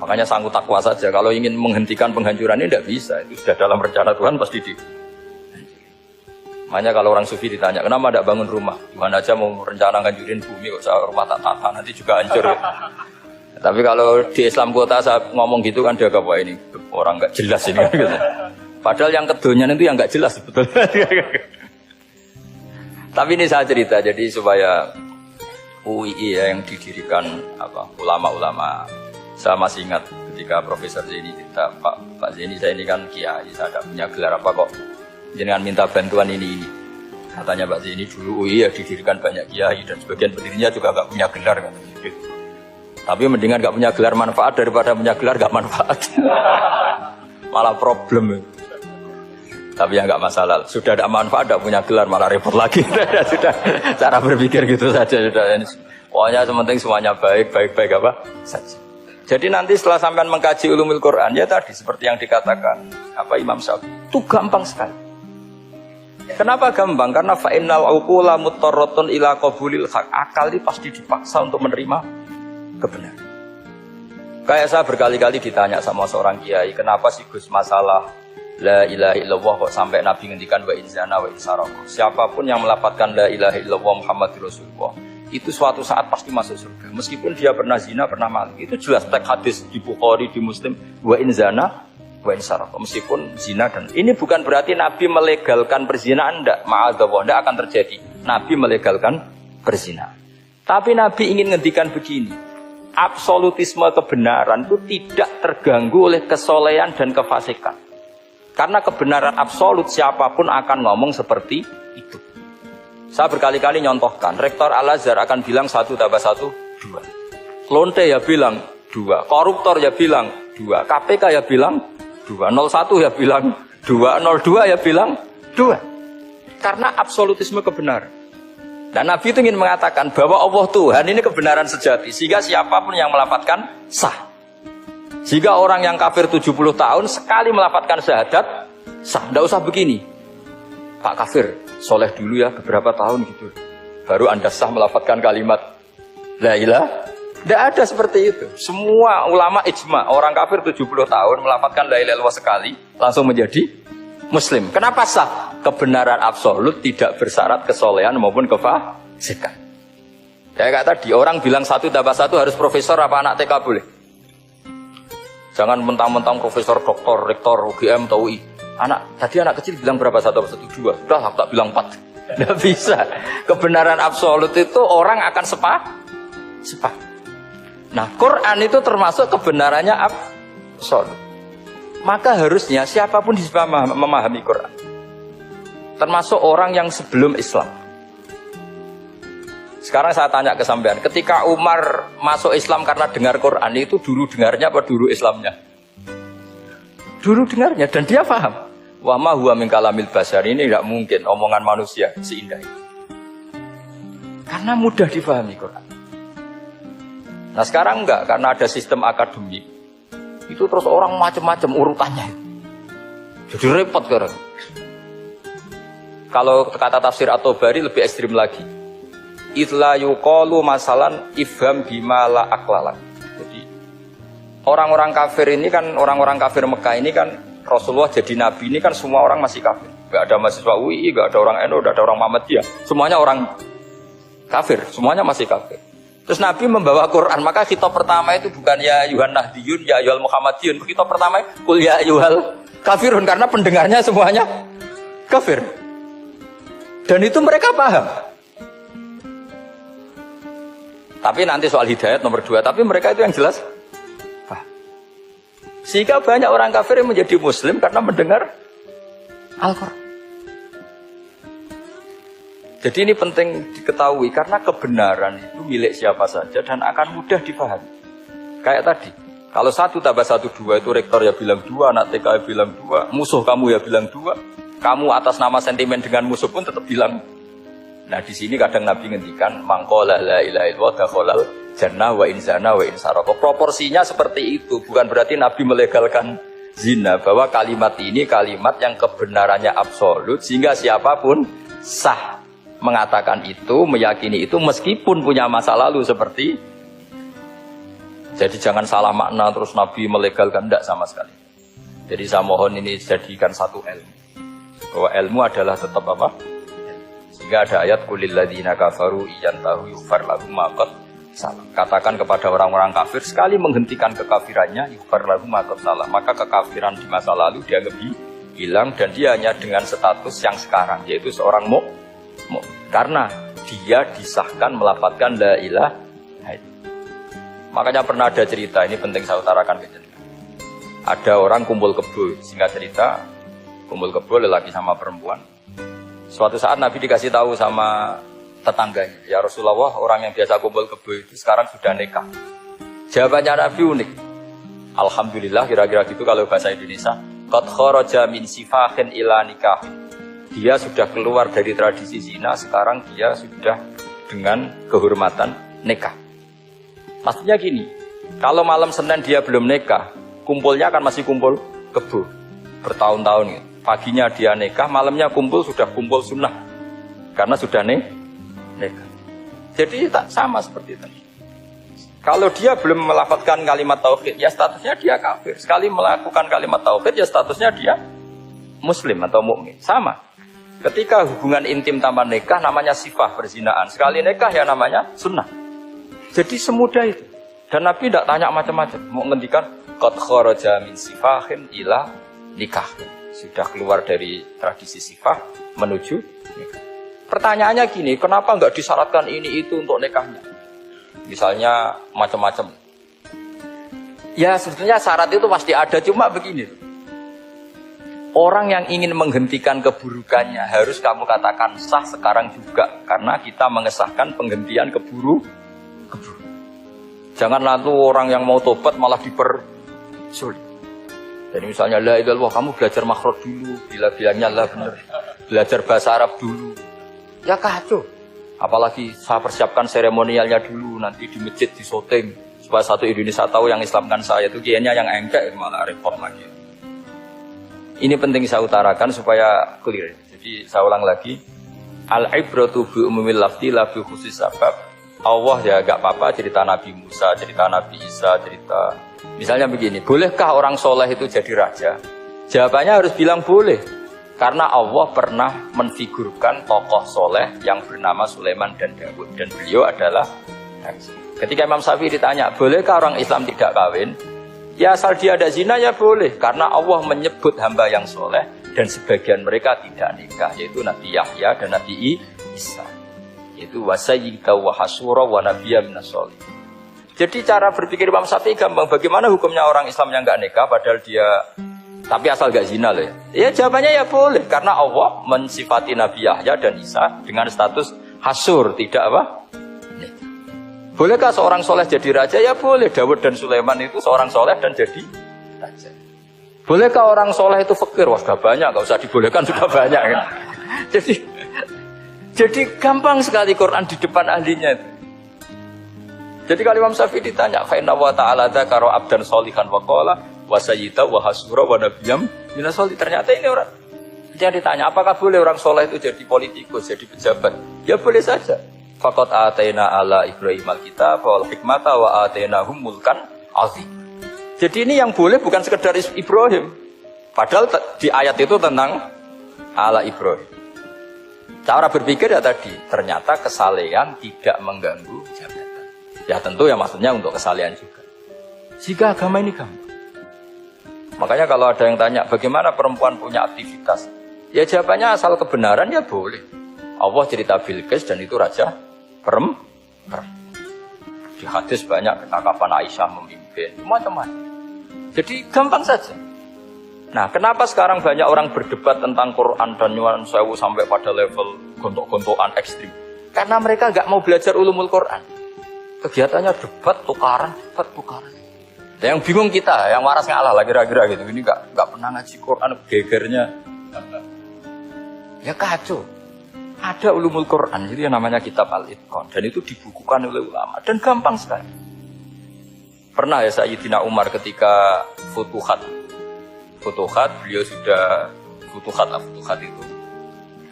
Makanya sanggup takwa saja. Kalau ingin menghentikan penghancuran ini tidak bisa. Itu sudah dalam rencana Tuhan pasti di. Makanya kalau orang sufi ditanya, kenapa tidak bangun rumah? Tuhan aja mau rencana ngancurin bumi, kok saya rumah tak tata nanti juga hancur. Tapi kalau di Islam kota saya ngomong gitu kan dia apa ini orang nggak jelas ini kan gitu. Padahal yang kedonyan itu yang nggak jelas sebetulnya. Tapi ini saya cerita jadi supaya UII ya, yang didirikan ulama-ulama. Saya masih ingat ketika Profesor Zaini cerita, Pak Zaini saya ini kan kiai, saya tidak punya gelar apa kok jangan minta bantuan ini. Katanya Pak Zaini dulu UI ya didirikan banyak kiai dan sebagian pendirinya juga nggak punya gelar kan. Tapi mendingan nggak punya gelar manfaat daripada punya gelar nggak manfaat. Malah problem. Tapi ya nggak masalah. Sudah ada manfaat, tidak punya gelar malah repot lagi. Sudah cara berpikir gitu saja. Sudah Pokoknya sementing semuanya baik apa saja. Jadi nanti setelah sampean mengkaji ulumul Quran, ya tadi seperti yang dikatakan Imam Syafi'i, itu gampang sekali. Kenapa gampang? Karena fa'innal uqula muttarratun ila qabulil haq. Akal ini pasti dipaksa untuk menerima kebenaran. Kayak saya berkali-kali ditanya sama seorang kiai, kenapa sih Gus masalah la ilaha illallah kok sampai Nabi ngendikan wa inzana wa insaraqah. Siapapun yang melafadzkan la ilaha illallah Muhammadur Rasulullah, itu suatu saat pasti masuk surga. Meskipun dia pernah zina, pernah maling. Itu jelas teks hadis di Bukhari, di Muslim, wa inzana wa insaraqah. Meskipun zina dan ini bukan berarti Nabi melegalkan perzinahan, enggak. Ma'adzallah, enggak akan terjadi. Nabi melegalkan perzinahan. Tapi Nabi ingin ngendikan begini, absolutisme kebenaran itu tidak terganggu oleh kesolehan dan kefasikan. Karena kebenaran absolut siapapun akan ngomong seperti itu. Saya berkali-kali nyontohkan, Rektor Al-Azhar akan bilang 1 tambah 1, 2. Lonte ya bilang 2, koruptor ya bilang 2, KPK ya bilang 2, 01 ya bilang 2, 02 ya bilang 2. Karena absolutisme kebenaran. Dan Nabi itu ingin mengatakan bahwa Allah Tuhan ini kebenaran sejati. Sehingga siapapun yang melafadzkan sah. Jika orang yang kafir 70 tahun sekali melafadzkan syahadat sah. Tidak usah begini, Pak kafir, soleh dulu ya beberapa tahun gitu, baru Anda sah melafadzkan kalimat la ilaha. Tidak ada seperti itu. Semua ulama ijma, orang kafir 70 tahun melafadzkan la ilaha illallah sekali langsung menjadi Muslim. Kenapa sah? Kebenaran absolut tidak bersyarat kesolehan maupun kefasikan. Kayak tadi, orang bilang 1 tambah 1 harus profesor apa anak TK boleh? Jangan mentang-mentang profesor, doktor, rektor, UGM, atau UI. Tadi anak kecil bilang berapa? 1 tambah 1, 2. Sudah, aku tak bilang 4. Tidak bisa. Kebenaran absolut itu orang akan sepakat. Nah, Quran itu termasuk kebenarannya absolut. Maka harusnya siapapun bisa memahami Quran. Termasuk orang yang sebelum Islam. Sekarang saya tanya ke sampean, ketika Umar masuk Islam karena dengar Quran, itu dulu dengarnya apa dulu Islamnya? Dulu dengarnya, dan dia paham. Wa ma huwa min kalamil basar, ini tidak mungkin omongan manusia seindah itu. Karena mudah difahami Quran. Nah sekarang enggak, karena ada sistem akademik. Itu terus orang macam-macam urutannya. Jadi repot sekarang. Kalau kata tafsir At-Tabari lebih ekstrim lagi. Itla yuqalu masalan ifham bima la aklalan. Jadi orang-orang kafir ini kan, orang-orang kafir Mekah ini kan, Rasulullah jadi nabi ini kan semua orang masih kafir. Gak ada mahasiswa UI, gak ada orang NU, gak ada orang Muhammadiyah. Semuanya orang kafir, semuanya masih kafir. Terus Nabi membawa Quran, maka khitab pertama itu bukan ya ayuhan nahdiyun, ya ayuhal Muhammadiyun. Khitab pertama kul ya ayuhal kafirun, karena pendengarnya semuanya kafir. Dan itu mereka paham. Tapi nanti soal hidayat nomor 2, tapi mereka itu yang jelas paham. Sehingga banyak orang kafir yang menjadi muslim karena mendengar Al-Quran. Jadi ini penting diketahui, karena kebenaran itu milik siapa saja dan akan mudah dipahami. Kayak tadi, kalau 1 tambah 1, 2 itu rektor ya bilang 2, anak TK ya bilang 2, musuh kamu ya bilang 2, kamu atas nama sentimen dengan musuh pun tetap bilang. Nah di sini kadang Nabi ngendikan mangqala la ilaha illallah dakhalal jannah wa inzana wa insaraqa. Proporsinya seperti itu, bukan berarti Nabi melegalkan zina, bahwa kalimat ini kalimat yang kebenarannya absolut sehingga siapapun sah mengatakan itu, meyakini itu meskipun punya masa lalu seperti. Jadi jangan salah makna terus Nabi melegalkan, tidak sama sekali. Jadi saya mohon ini jadikan satu ilmu, bahwa ilmu adalah tetap apa? Sehingga ada ayat qulil ladzina kafaru iyantahu yufar lahum ma qad salah. Katakan kepada orang-orang kafir, sekali menghentikan kekafirannya yufar lahum ma qad salah, maka kekafiran di masa lalu dia lebih hilang dan dia hanya dengan status yang sekarang, yaitu seorang karena dia disahkan melafadzkan la ilaha. Makanya pernah ada cerita, ini penting saya utarakan ke cerita. Ada orang kumpul kebo, singkat cerita, kumpul kebo lelaki sama perempuan. Suatu saat Nabi dikasih tahu sama tetangganya, ya Rasulullah, orang yang biasa kumpul kebo itu sekarang sudah nikah. Jawabannya Nabi unik. Alhamdulillah, kira-kira gitu kalau bahasa Indonesia. Qad kharaja min sifahin ila nikah. Dia sudah keluar dari tradisi zina, sekarang dia sudah dengan kehormatan nikah. Maksudnya gini, kalau malam Senin dia belum nikah, kumpulnya kan masih kumpul kebo bertahun-tahun gitu. Paginya dia nikah, malamnya sudah kumpul sunnah karena sudah nikah. Jadi tak sama seperti itu. Kalau dia belum melafadzkan kalimat tauhid, ya statusnya dia kafir. Sekali melakukan kalimat tauhid, ya statusnya dia muslim atau mukmin. Sama. Ketika hubungan intim tanpa nikah namanya sifah perzinaan. Sekali nikah ya namanya sunnah. Jadi semudah itu. Dan Nabi tidak tanya macam-macam. Mau ngendikan qad kharaja min sifahin ila nikah. Sudah keluar dari tradisi sifah menuju nikah. Pertanyaannya gini, kenapa enggak disyaratkan ini itu untuk nikahnya? Misalnya macam-macam. Ya sebetulnya syarat itu pasti ada, cuma begini. Orang yang ingin menghentikan keburukannya harus kamu katakan sah sekarang juga. Karena kita mengesahkan penghentian keburukan. Jangan lalu orang yang mau tobat malah dipersulit. Jadi misalnya la ilaha illallah, kamu belajar makhraj dulu. Bila bilangnya la benar. Belajar bahasa Arab dulu. Ya kacau. Apalagi saya persiapkan seremonialnya dulu. Nanti di masjid di syuting. Supaya satu Indonesia tahu yang Islamkan saya. Itu kayaknya yang engkek malah repot lagi. Ini penting saya utarakan supaya clear. Jadi saya ulang lagi. Al-ibratu bi umumil lafzi la bi khusus sabab. Allah ya gak apa-apa cerita Nabi Musa, cerita Nabi Isa, cerita. Misalnya begini, bolehkah orang soleh itu jadi raja? Jawabannya harus bilang boleh. Karena Allah pernah menfigurkan tokoh soleh yang bernama Sulaiman dan Daud. Dan beliau adalah raja. Ketika Imam Syafi'i ditanya, bolehkah orang Islam tidak kawin? Ya asal dia ada zina ya boleh. Karena Allah menyebut hamba yang soleh. Dan sebagian mereka tidak nikah. Yaitu Nabi Yahya dan Nabi Isa. Yaitu wasayyida wa hasura wa nabiyya minas sholihin. Jadi cara berpikir Imam Syafi'i gampang. Bagaimana hukumnya orang Islam yang enggak nikah padahal dia tapi asal enggak zina loh ya. Ya jawabannya ya boleh. Karena Allah mensifati Nabi Yahya dan Isa dengan status hasur, tidak apa? Bolehkah seorang soleh jadi raja? Ya boleh. Daud dan Sulaiman itu seorang soleh dan jadi raja. Bolehkah orang soleh itu fakir? Wah sudah banyak, gak usah dibolehkan sudah banyak kan. Jadi gampang sekali Quran di depan ahlinya itu. Jadi kalau Imam Syafi'i ditanya, fa inna wa ta'ala dzakara abdan sholihan wa qala wa sayyida wa hasura wa nabiyyam minas sholihin. Ternyata ini orang yang ditanya, apakah boleh orang soleh itu jadi politikus, jadi pejabat? Ya boleh saja. Faqad ataina ala Ibrahim al-kitab wal hikmata wa atainahum mulkan azim. Jadi ini yang boleh bukan sekedar Ibrahim. Padahal di ayat itu tentang ala Ibrahim. Cara berpikir ya tadi, ternyata kesalehan tidak mengganggu jabatan. Ya tentu ya maksudnya untuk kesalehan juga. Jika agama ini gampang. Makanya kalau ada yang tanya, bagaimana perempuan punya aktivitas? Ya jawabannya asal kebenaran ya boleh. Allah cerita Bilqis dan itu raja perempuan. Di hadis banyak ketangkapan Aisyah memimpin, macam-macam. Jadi gampang saja. Nah, kenapa sekarang banyak orang berdebat tentang Quran dan nyuwun sewu sampai pada level gontok-gontokan ekstrim? Karena mereka nggak mau belajar ulumul Quran. Kegiatannya debat tukaran. Dan yang bingung kita, yang waras ngalah lah kira-kira gitu. Ini nggak pernah ngaji Quran, gegernya. Ya kacau. Ada ulumul Quran, jadi yang namanya kitab Al-Itqan. Dan itu dibukukan oleh ulama. Dan gampang sekali. Pernah ya Sayyidina Umar ketika Futuhat, beliau sudah Futuhat itu.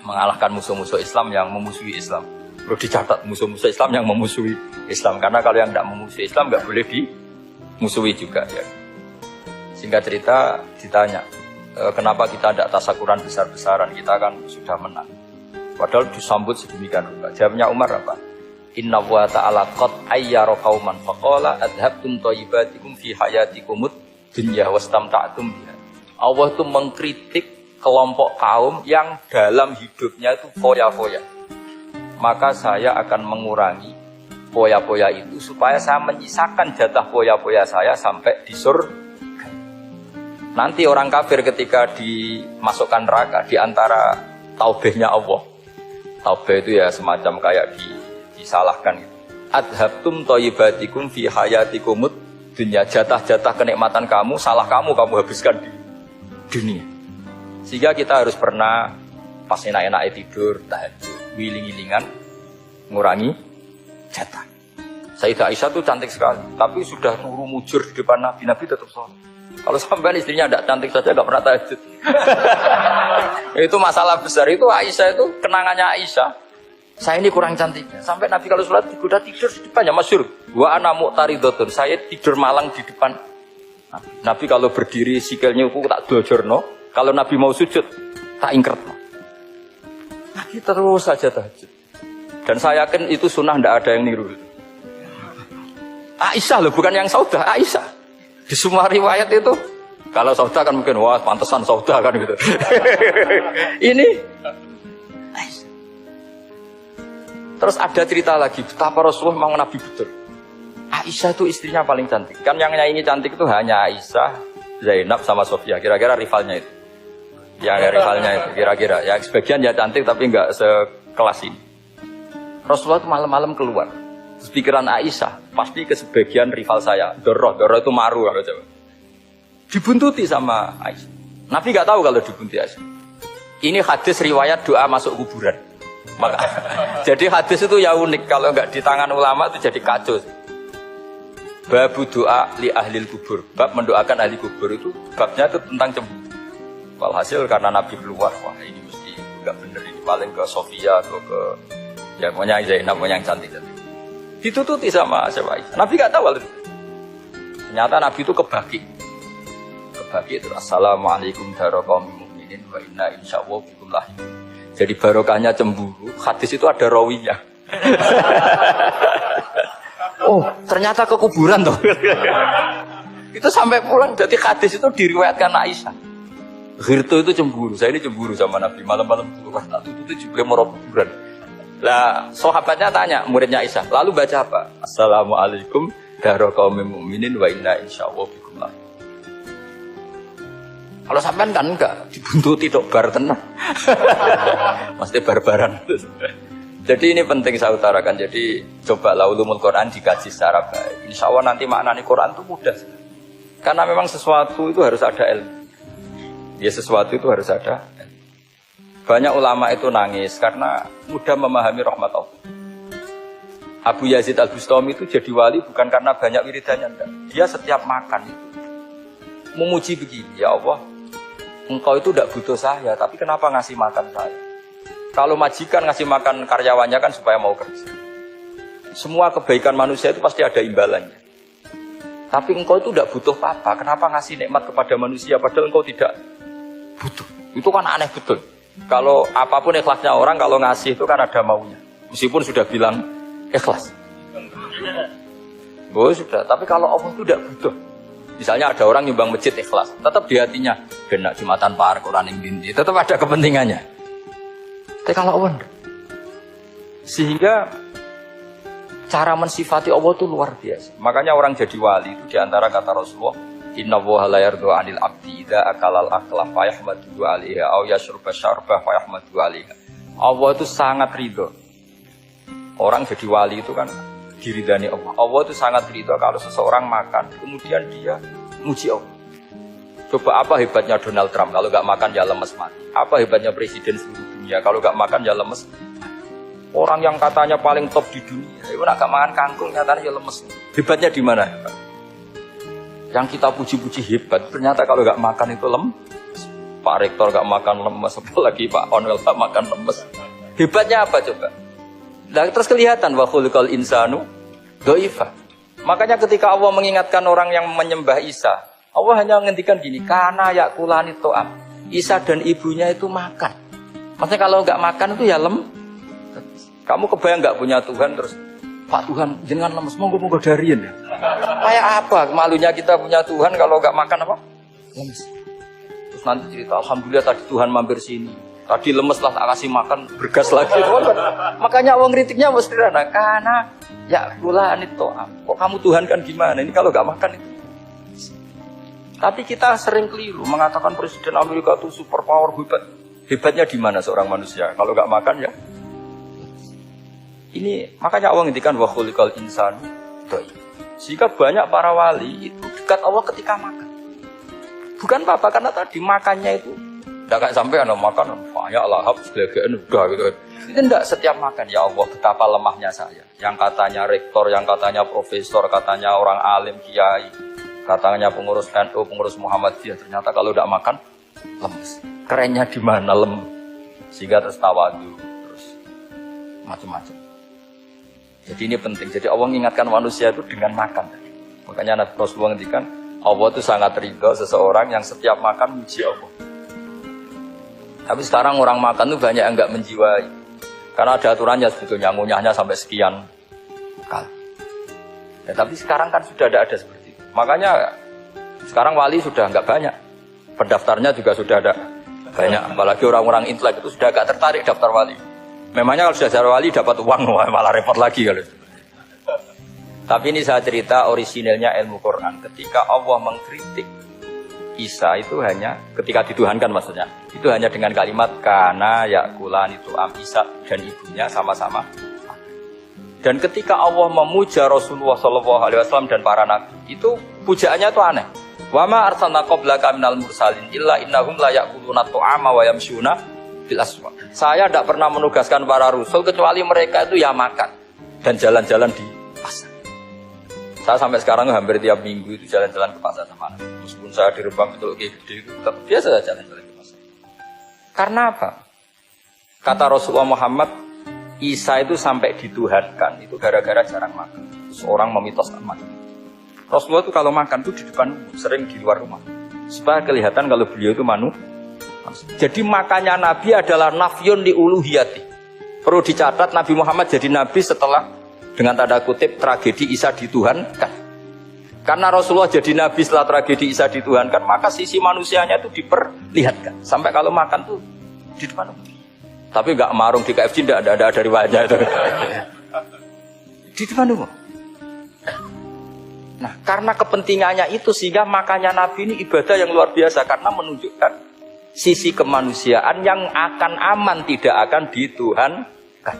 Mengalahkan musuh-musuh Islam yang memusuhi Islam. Perlu dicatat, musuh-musuh Islam yang memusuhi Islam. Karena kalau yang tidak memusuhi Islam, nggak boleh dimusuhi juga. Ya. Singkat cerita, ditanya, kenapa kita tidak tasakuran besar-besaran? Kita kan sudah menang. Padahal disambut sedemikian rupa. Jawabnya Umar apa? Inna wa ta'ala qad ayyara qauman faqala adhabtum thayyibatikum fi hayatikumud dunya wastamta'tum biha. Allah itu mengkritik kelompok kaum yang dalam hidupnya itu foya-foya. Maka saya akan mengurangi foya-foya itu supaya saya menyisakan jatah foya-foya saya sampai di surga. Nanti orang kafir ketika dimasukkan neraka di antara taubehnya Allah. Taubah itu ya semacam kayak disalahkan gitu. Adhabtum thayyibatikum fi hayatikumud dunya, jatah-jatah kenikmatan kamu, salah kamu habiskan di dunia. Sehingga kita harus pernah pas enak-enak tidur, tahajud, wiling-wilingan, ngurangi jatah. Sayyidah Aisyah itu cantik sekali, tapi sudah turu mujur di depan Nabi, Nabi tetap sholat. Kalau sampai istrinya tidak cantik saja, nggak pernah tahajud. Itu masalah besar. Itu Aisyah itu kenangannya Aisyah. Saya ini kurang cantik. Sampai Nabi kalau sholat digoda tidur di depannya, masyhur. Wa ana mu'taridotun. Saya tidur malang di depan Nabi. Nabi kalau berdiri sikilnya aku tak dojorno. Kalau Nabi mau sujud tak ingkretno. Nabi terus saja tahajud. Dan saya yakin itu sunnah, tidak ada yang niru. Aisyah loh, bukan yang Saudah, Aisyah. Di semua riwayat itu, kalau Saudah kan mungkin, wah pantesan Saudah kan gitu. Ini Aisyah. Terus ada cerita lagi, betapa Rasulullah memang Nabi betul. Aisyah itu istrinya paling cantik. Kan yang nyanyi cantik itu hanya Aisyah, Zainab sama Sofia. Kira-kira rivalnya itu. Ya rivalnya itu, kira-kira. Ya sebagian ya cantik tapi enggak sekelas ini. Rasulullah itu malam-malam keluar. Terus pikiran Aisyah, pasti ke sebagian rival saya. Doro itu maru. Coba. Dibuntuti sama Aisyah. Nabi nggak tahu kalau dibuntuti Aisyah. Ini hadis riwayat doa masuk kuburan. Maka, jadi hadis itu ya unik. Kalau nggak di tangan ulama itu jadi kacau. Babu doa li ahlil kubur. Bab mendoakan ahli kubur itu, babnya itu tentang cemburu. Walhasil karena Nabi keluar, wah ini mesti nggak bener. Ini paling ke Sofia atau ke ya pokoknya Zainab, pokoknya yang cantik-cantik. Ditututi sama siapa Aisyah. Nabi gak tahu hal itu. Ternyata Nabi itu kebagi itu. Assalamualaikum warahmatullahi wabarakatuh. Wa inna insyaallah bikum lahiqun. Jadi barokahnya cemburu. Hadis itu ada rawinya. Oh, ternyata ke kuburan toh. Itu sampai pulang. Jadi hadis itu diriwayatkan Aisyah. Ghirtu itu cemburu. Saya ini cemburu sama Nabi. Malam-malam keluar. Itu juga mau kuburan. Lah, sahabatnya tanya, muridnya Aisyah, lalu baca apa? Assalamualaikum warahmatullahi wabarakatuh wa inna insyaallah bikum lahiqun. Kalau sampean kan enggak dibuntuti tok bar tenan. Mesti barbaran. Jadi ini penting saya utarakan. Jadi coba ulumul Quran dikaji secara baik. Insyaallah nanti maknanya Quran itu mudah. Karena memang sesuatu itu harus ada ilmu. Ya sesuatu itu harus ada. Banyak ulama itu nangis karena mudah memahami rahmat Allah. Abu Yazid Al-Bustami itu jadi wali bukan karena banyak wiridannya, enggak. Dia setiap makan itu memuji begini, ya Allah, engkau itu tidak butuh saya, tapi kenapa ngasih makan saya? Kalau majikan ngasih makan karyawannya kan supaya mau kerja. Semua kebaikan manusia itu pasti ada imbalannya. Tapi engkau itu tidak butuh apa-apa, kenapa ngasih nikmat kepada manusia padahal engkau tidak butuh? Itu kan aneh betul. Kalau apapun ikhlasnya orang, kalau ngasih itu kan ada maunya. Meskipun sudah bilang ikhlas. Oh sudah, tapi kalau Allah itu tidak butuh. Misalnya ada orang nyumbang masjid ikhlas, tetap di hatinya, benak Jumatan Par, Quran yang binti, tetap ada kepentingannya. Tapi kalau Allah, sehingga cara mensifati Allah itu luar biasa. Makanya orang jadi wali itu diantara kata Rasulullah, Inna woha la yardu anil abdi idha akalal akla fayahmadu alaiha au yashrubah syarbah fayahmadu alaiha. Allah itu sangat ridho. Orang jadi wali itu kan diridani Allah. Allah itu sangat ridho kalau seseorang makan kemudian dia muji Allah. Coba apa hebatnya Donald Trump kalau gak makan ya lemes mati. Apa hebatnya presiden seluruh dunia kalau gak makan ya lemes. Orang yang katanya paling top di dunia, itu gak makan kangkung nyatanya ya lemes. Hebatnya di mana? Yang kita puji-puji hebat, ternyata kalau nggak makan itu lemes. Pak Rektor nggak makan lemes, apalagi Pak Onwel nggak makan lemes. Hebatnya apa coba? Nah, terus kelihatan wa khuliqal insanu dhaifah. Makanya ketika Allah mengingatkan orang yang menyembah Isa, Allah hanya menghentikan gini, kana yakulani to'am. Isa dan ibunya itu makan. Maksudnya kalau nggak makan itu ya lemes. Kamu kebayang nggak punya Tuhan terus, Pak Tuhan, jangan lemes, monggo dariin ya. Kayak apa malunya kita punya Tuhan kalau nggak makan apa? Lemes. Terus nanti cerita, alhamdulillah tadi Tuhan mampir sini. Tadi lemes lah, tak kasih makan, bergas lagi. Makanya orang kritiknya mesti sederhana. Karena ya pula itu, kok kamu Tuhan kan gimana? Ini kalau nggak makan itu. Tapi kita sering keliru mengatakan Presiden Amerika itu super power hebat. Hebatnya di mana seorang manusia? Kalau nggak makan ya. Ini makanya Allah ngendikan wa khuliqal insanu dhaif. Jika banyak para wali itu dekat Allah ketika makan. Bukan apa-apa karena tadi makannya itu Tidak kayak sampai anak makan banyak lahap segala udah gitu. Itu tidak setiap makan ya Allah betapa lemahnya saya. Yang katanya rektor, yang katanya profesor, katanya orang alim kiai, katanya pengurus NU, pengurus Muhammadiyah ternyata kalau tidak makan lemes. Kerennya di mana lemes? Sehingga terus tawadu, terus macam-macam. Jadi ini penting. Jadi Allah mengingatkan manusia itu dengan makan. Makanya Nabi Rasulullah ngendikan Allah itu sangat ridho seseorang yang setiap makan muji Allah. Tapi sekarang orang makan tuh banyak yang enggak menjiwai. Karena ada aturannya sebetulnya, ngunyahnya sampai sekian kali. Ya, tapi sekarang kan sudah ada seperti itu. Makanya sekarang wali sudah enggak banyak. Pendaftarnya juga sudah ada banyak. Apalagi orang-orang intelek itu sudah enggak tertarik daftar wali. Memangnya kalau sudah daftar wali dapat uang, malah repot lagi kalau. Tapi ini saya cerita orisinilnya ilmu Quran. Ketika Allah mengkritik Isa itu hanya ketika dituhankan maksudnya itu hanya dengan kalimat kana yakulan itu Isa dan ibunya sama-sama. Dan ketika Allah memuja Rasulullah SAW dan para nabi itu pujaannya itu aneh. Wa ma arsalna qablaka minal mursalin illa innahum la yakuluna ta'ama wa yamshuna bil aswaq. Saya tidak pernah menugaskan para rasul kecuali mereka itu ya makan dan jalan-jalan di pasar. Saya sampai sekarang hampir tiap minggu itu jalan-jalan ke pasar sama anak. Meskipun saya di Rembang betul kayak gede, tetap biasa saja jalan-jalan ke pasar. Karena apa? Kata Rasulullah Muhammad, Isa itu sampai dituhankan itu gara-gara jarang makan. Seorang memitoskan makan. Rasulullah itu kalau makan itu di depan, sering di luar rumah. Supaya kelihatan kalau beliau itu Jadi makannya Nabi adalah nafyun li uluhiyati. Perlu dicatat Nabi Muhammad jadi Nabi setelah dengan tanda kutip tragedi Isa dituhankan. Karena Rasulullah jadi Nabi setelah tragedi Isa dituhankan, maka sisi manusianya itu diperlihatkan. Sampai kalau makan tuh di depan. Tapi nggak marung di KFC, tidak ada dari wajah itu. Di depan umum. Nah, karena kepentingannya itu sehingga makanya Nabi ini ibadah yang luar biasa karena menunjukkan sisi kemanusiaan yang akan aman, tidak akan dituhankan.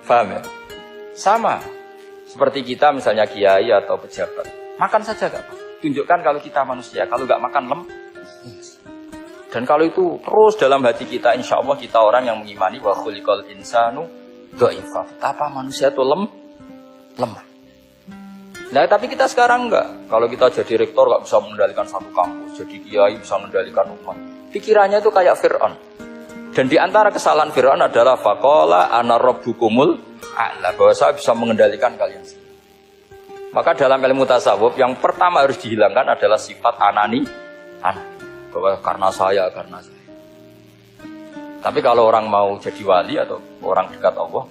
Paham ya? Sama. Seperti kita misalnya kiai atau pejabat. Makan saja gak apa. Tunjukkan kalau kita manusia. Kalau gak makan lemes. Dan kalau itu terus dalam hati kita, insya Allah kita orang yang mengimani wa khuliqal insanu dha'ifa. Betapa manusia itu lemah. Nah tapi kita sekarang enggak. Kalau kita jadi rektor gak bisa mengendalikan satu kampus. Jadi kiai bisa mengendalikan umat. Pikirannya itu kayak Fir'aun. Dan di antara kesalahan Fir'aun adalah faqala ana rabbukumul a'la, bahwa saya bisa mengendalikan kalian. Maka dalam ilmu tasawuf yang pertama harus dihilangkan adalah sifat anani, bahwa karena saya. Tapi kalau orang mau jadi wali atau orang dekat Allah,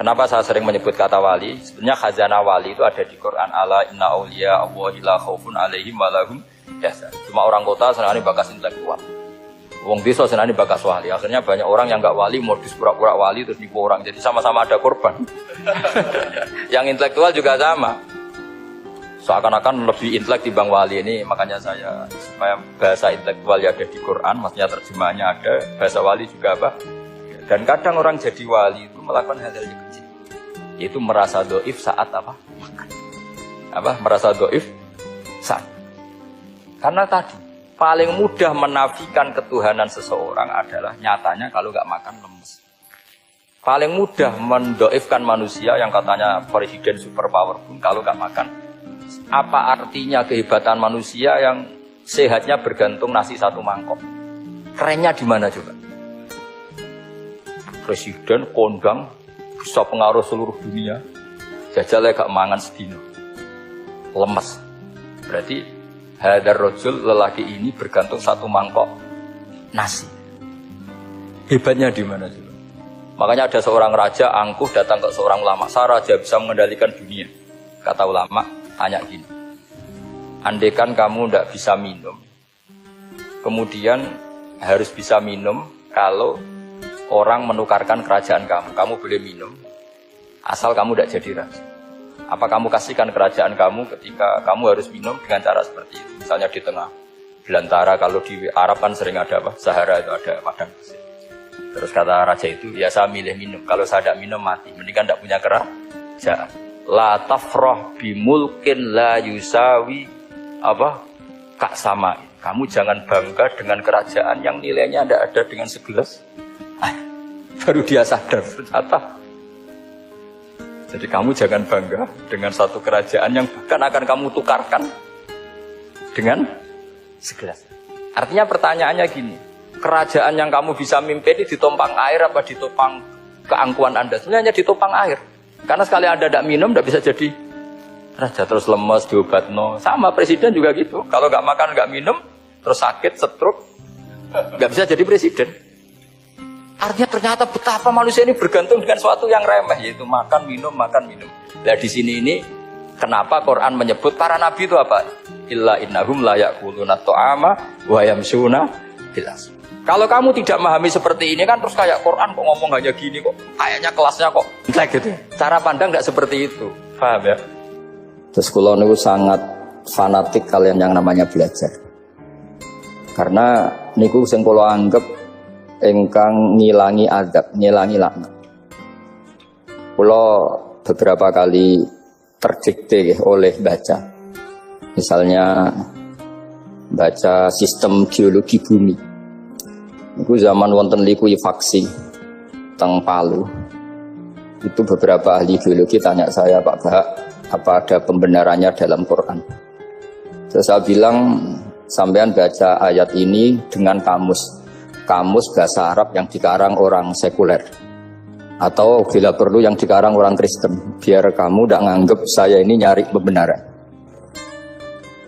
kenapa saya sering menyebut kata wali? Sebenarnya khazanah wali itu ada di Quran. Ala inna awliya Allahi la khaufun alaihim wa lahum yahzanun. Cuma orang kota senangnya bakas intelektual. Wong desa senani bakas wali. Akhirnya banyak orang yang enggak wali modus pura-pura wali terus nipu orang. Jadi sama-sama ada korban. Yang intelektual juga sama. Seakan-akan lebih intelek dibanding wali ini. Makanya saya supaya bahasa intelektual ya ada di Quran, maksudnya terjemahannya ada, bahasa wali juga apa. Dan kadang orang jadi wali itu melakukan hal-hal yang kecil. Yaitu merasa doif saat apa? Makan. Merasa doif saat. Karena tadi paling mudah menafikan ketuhanan seseorang adalah nyatanya kalau nggak makan lemes. Paling mudah mendoifkan manusia yang katanya presiden super powerful kalau nggak makan. Apa artinya kehebatan manusia yang sehatnya bergantung nasi satu mangkok? Kerennya di mana coba? Presiden kondang bisa pengaruh seluruh dunia. Jajalnya gak mangan sedino. Lemes. Berarti hadar rojul lelaki ini bergantung satu mangkok nasi. Hebatnya di mana juga? Makanya ada seorang raja angkuh datang ke seorang ulama. Saya raja bisa mengendalikan dunia. Kata ulama, tanya gini. Andaikan kamu tidak bisa minum, kemudian harus bisa minum kalau orang menukarkan kerajaan kamu. Kamu boleh minum, asal kamu tidak jadi raja. Apa kamu kasihkan kerajaan kamu ketika kamu harus minum dengan cara seperti itu? Misalnya di tengah belantara, kalau di Arab kan sering ada apa? Sahara itu ada padang pasir. Terus kata raja itu, ya saya milih minum. Kalau saya tidak minum mati. Mendingan tidak punya kerajaan. La tafrah bimulkin la yusawi apa? kak sama. Kamu jangan bangga dengan kerajaan yang nilainya tidak ada dengan segelas air. Baru dia sadar ternyata. Jadi kamu jangan bangga dengan satu kerajaan yang bahkan akan kamu tukarkan dengan segelas. Artinya pertanyaannya gini, kerajaan yang kamu bisa mimpin ini ditompang air apa ditopang keangkuhan Anda? Sebenarnya ditopang air. Karena sekali Anda tidak minum, tidak bisa jadi raja. Terus lemes, diobatno. Sama presiden juga gitu. Kalau nggak makan, nggak minum, terus sakit, stroke, nggak bisa jadi presiden. Artinya ternyata betapa manusia ini bergantung dengan sesuatu yang remeh, yaitu makan, minum, makan, minum. Nah di sini ini, kenapa Quran menyebut para nabi itu apa? Illa innahum la ya'kuluna ta'ama wa yamshuna bil aswaq. Kalau kamu tidak memahami seperti ini kan terus kayak Quran kok ngomong hanya gini kok, kayaknya kelasnya kok kayak gitu. Cara pandang tidak seperti itu, paham ya? Terus kula niku sangat fanatik kalian yang namanya belajar. Karena niku sing kula anggap ingkang ngilangi adab, ngilangi laknat. Kula beberapa kali terdikte oleh baca. Misalnya baca sistem geologi bumi. Itu zaman wonten likuifaksi teng Palu. Itu beberapa ahli geologi tanya saya, Pak Bahak, apa ada pembenarannya dalam Quran? Terus saya bilang, sampean baca ayat ini dengan kamus bahasa Arab yang dikarang orang sekuler, atau bila perlu yang dikarang orang Kristen, biar kamu tidak nganggep saya ini nyari pembenaran.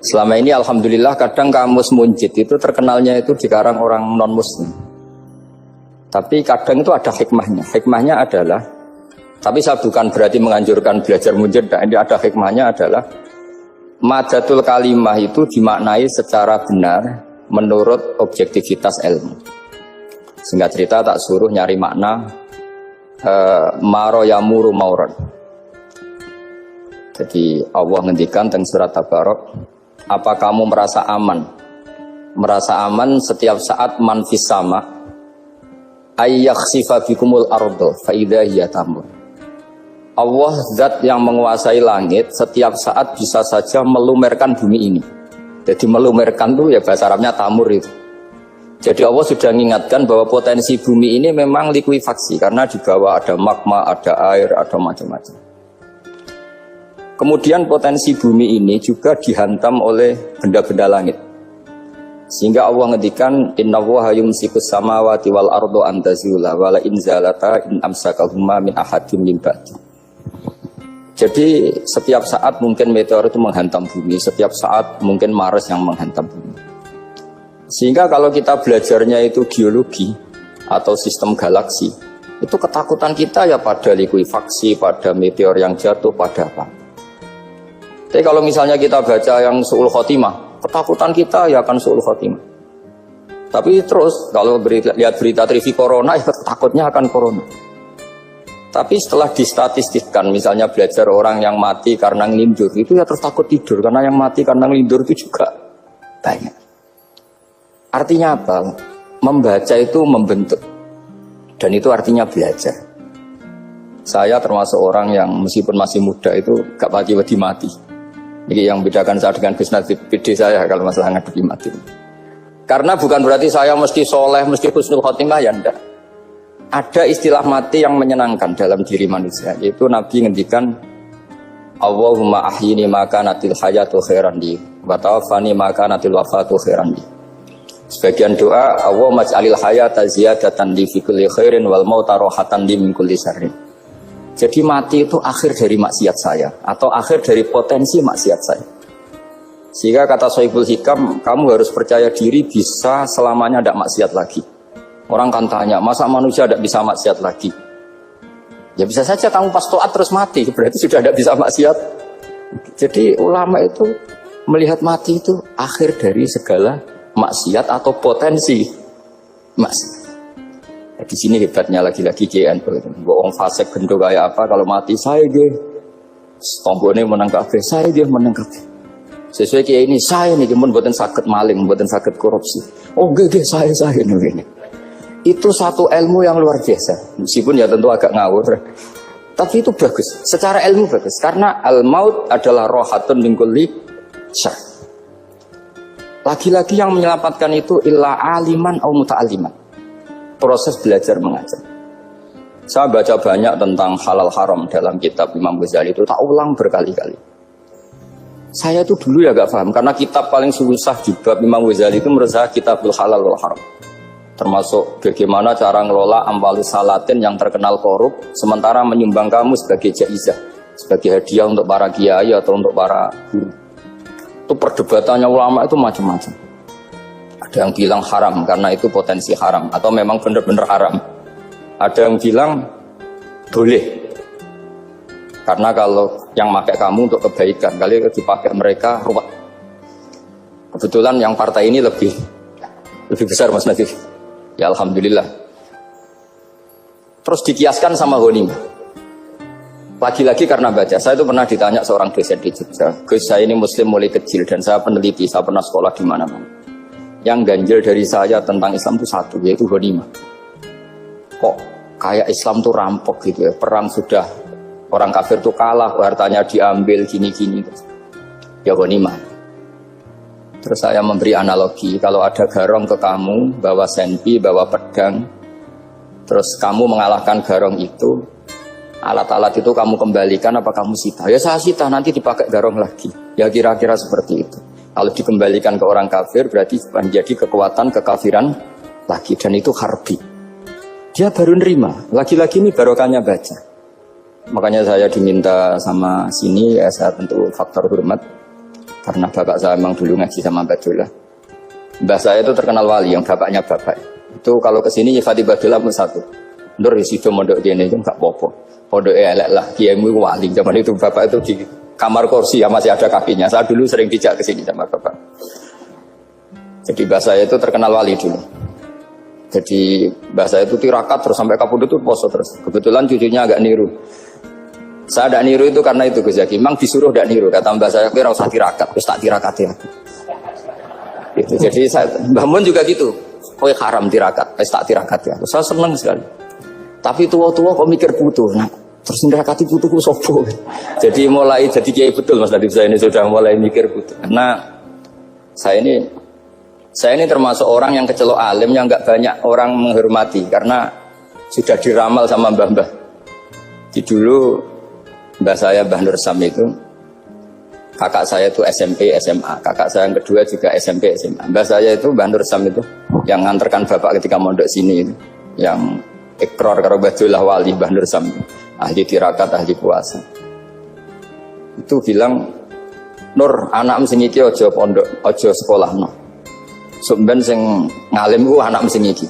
Selama ini alhamdulillah kadang kamus Munjid itu terkenalnya itu dikarang orang non-muslim. Tapi kadang itu ada hikmahnya. Hikmahnya adalah, tapi saya bukan berarti menganjurkan belajar Munjid, nah, ini ada hikmahnya adalah madatul kalimah itu dimaknai secara benar menurut objektivitas ilmu. Singkat cerita tak suruh nyari makna maro yamuru mauron. Jadi Allah ngendikan teng surat Tabarok, apa kamu merasa aman? Merasa aman setiap saat man fis sama ayyakhsifa bikumul ardo fa idza hiya tamur. Allah zat yang menguasai langit setiap saat bisa saja melumerkan bumi ini. Jadi melumerkan itu ya bahasa Arabnya tamur itu. Jadi Allah sudah mengingatkan bahwa potensi bumi ini memang likuifaksi karena di bawah ada magma, ada air, ada macam-macam. Kemudian potensi bumi ini juga dihantam oleh benda-benda langit. Sehingga Allah ngendikan innallaha yumsikus samawati wal ardo an tazula wala in zalata in amsakahuma min ahadin min ba'di. Jadi setiap saat mungkin meteor itu menghantam bumi, setiap saat mungkin Mars yang menghantam bumi. Sehingga kalau kita belajarnya itu geologi atau sistem galaksi, itu ketakutan kita ya pada likuifaksi, pada meteor yang jatuh, pada apa. Tapi kalau misalnya kita baca yang su'ul khotimah, ketakutan kita ya akan su'ul khotimah. Tapi terus kalau lihat berita TV corona, ya takutnya akan corona. Tapi setelah distatistikkan, misalnya belajar orang yang mati karena ngelindur, itu ya terus takut tidur, karena yang mati karena ngelindur itu juga banyak. Artinya apa? Membaca itu membentuk. Dan itu artinya belajar. Saya termasuk orang yang meskipun masih muda itu gak pagi-pagi mati. Ini yang bedakan saya dengan Gus Nadir PD saya kalau masalah ngadepi mati. Karena bukan berarti saya mesti soleh, mesti husnul khotimah, ya enggak. Ada istilah mati yang menyenangkan dalam diri manusia, yaitu Nabi ngendikan Allahumma ahyini maka natil hayatu khairan li wa tawaffani maka natil wafatu khairan li. Sebagian doa Allahumma ij'alil hayata ziyadatan li fi kulli khairin wal mauta rohatan li min kulli syarrin. Jadi mati itu akhir dari maksiat saya, atau akhir dari potensi maksiat saya. Sehingga kata Sohibul Hikam, kamu harus percaya diri bisa selamanya tidak maksiat lagi. Orang kan tanya, masa manusia tidak bisa maksiat lagi? Ya bisa saja kamu pas taat terus mati, berarti sudah tidak bisa maksiat. Jadi ulama itu melihat mati itu akhir dari segala maksiat atau potensi maksiat. Nah, di sini hebatnya lagi-lagi GNU itu. Wong fasik gendho kayak apa kalau mati saya nggih. Tombone menang kabeh, saya nggih menang kabeh. Sesuai kiai ini saya niki mun mboten saged maling, mboten saged korupsi. Oh nggih saya ini. Itu satu ilmu yang luar biasa. Meskipun ya tentu agak ngawur. Tapi itu bagus. Secara ilmu bagus karena al-maut adalah rohatun min kulli syarr. Lagi-lagi yang menyelamatkan itu illa aliman atau muta'aliman. Proses belajar mengajar. Saya baca banyak tentang halal haram dalam kitab Imam Ghazali itu, tak ulang berkali-kali. Saya itu dulu ya gak paham, karena kitab paling susah di bab Imam Ghazali itu menurut saya kitabul halal wal haram. Termasuk bagaimana cara ngelola amwalus salatin yang terkenal korup, sementara menyumbang kamu sebagai jaizah, sebagai hadiah untuk para kiai atau untuk para guru. Itu perdebatannya ulama itu macam-macam. Ada yang bilang haram karena itu potensi haram, atau memang benar-benar haram. Ada yang bilang boleh, karena kalau yang pakai kamu untuk kebaikan, kali dipakai mereka ruwet. Kebetulan yang partai ini lebih besar Mas Nadif. Ya alhamdulillah. Terus dikiaskan sama ghanimah. Lagi-lagi karena baca, saya itu pernah ditanya seorang dosen di Jogja. Gus, saya ini muslim mulai kecil dan saya peneliti, saya pernah sekolah di mana-mana. Yang ganjil dari saya tentang Islam itu satu, yaitu ghanimah. Kok kayak Islam tuh rampok gitu ya, perang sudah orang kafir tuh kalah, hartanya diambil gini-gini. Ya ghanimah. Terus saya memberi analogi, kalau ada garong ke kamu, bawa senpi, bawa pedang, terus kamu mengalahkan garong itu, alat-alat itu kamu kembalikan apa kamu sita? Ya saya sita, nanti dipakai garong lagi. Ya kira-kira seperti itu. Kalau dikembalikan ke orang kafir berarti menjadi kekuatan kekafiran lagi, dan itu harbi. Dia baru nerima, lagi-lagi ini barokahnya baca. Makanya saya diminta sama sini, ya saya tentu faktor hormat. Karena bapak saya memang dulu ngaji sama Badullah. Mbah saya itu terkenal wali, yang bapaknya bapak. Itu kalau kesini Yifati Badullah pun satu. Nur disitu mondok gini itu enggak apa-apa. Pondok elek lah, kiaimu wali. Zaman itu bapak itu di kamar kursi ya masih ada kakinya. Saya dulu sering dijak ke sini sama bapak. Jadi mbah saya itu terkenal wali dulu. Jadi mbah saya itu tirakat terus sampai kapundhut itu poso terus. Kebetulan cucunya agak niru. Saya tidak niru itu karena itu Gus Zaki. Memang disuruh tidak niru. Kata mbah saya, kira usah tirakat, terus tak tirakat ya. Gitu. Jadi Mbah Mun juga gitu. Kowe haram tirakat, tak tirakat ya. Saya senang sekali. Tapi tua-tua kok mikir butuh. Nah, terus nirakati butuhku sopo. Jadi mulai jadi kiai betul Mas Nadif, saya ini sudah mulai mikir butuh. Karena saya ini termasuk orang yang kecelok alim yang nggak banyak orang menghormati karena sudah diramal sama mbah-mbah. Di dulu mbah saya Mbah Nur Sam itu, kakak saya itu SMP, SMA, kakak saya yang kedua juga SMP, SMA. Mbah saya itu Mbah Nur Sam itu yang nganterkan bapak ketika mondok sini itu, yang ikrar karo Badullah wali Mbah Nur Sam, ahli tirakat, ahli puasa. Itu bilang, Nur, anak sing iki aja pondok, aja sekolah no. Sumben sing ngalim ku anak sing iki.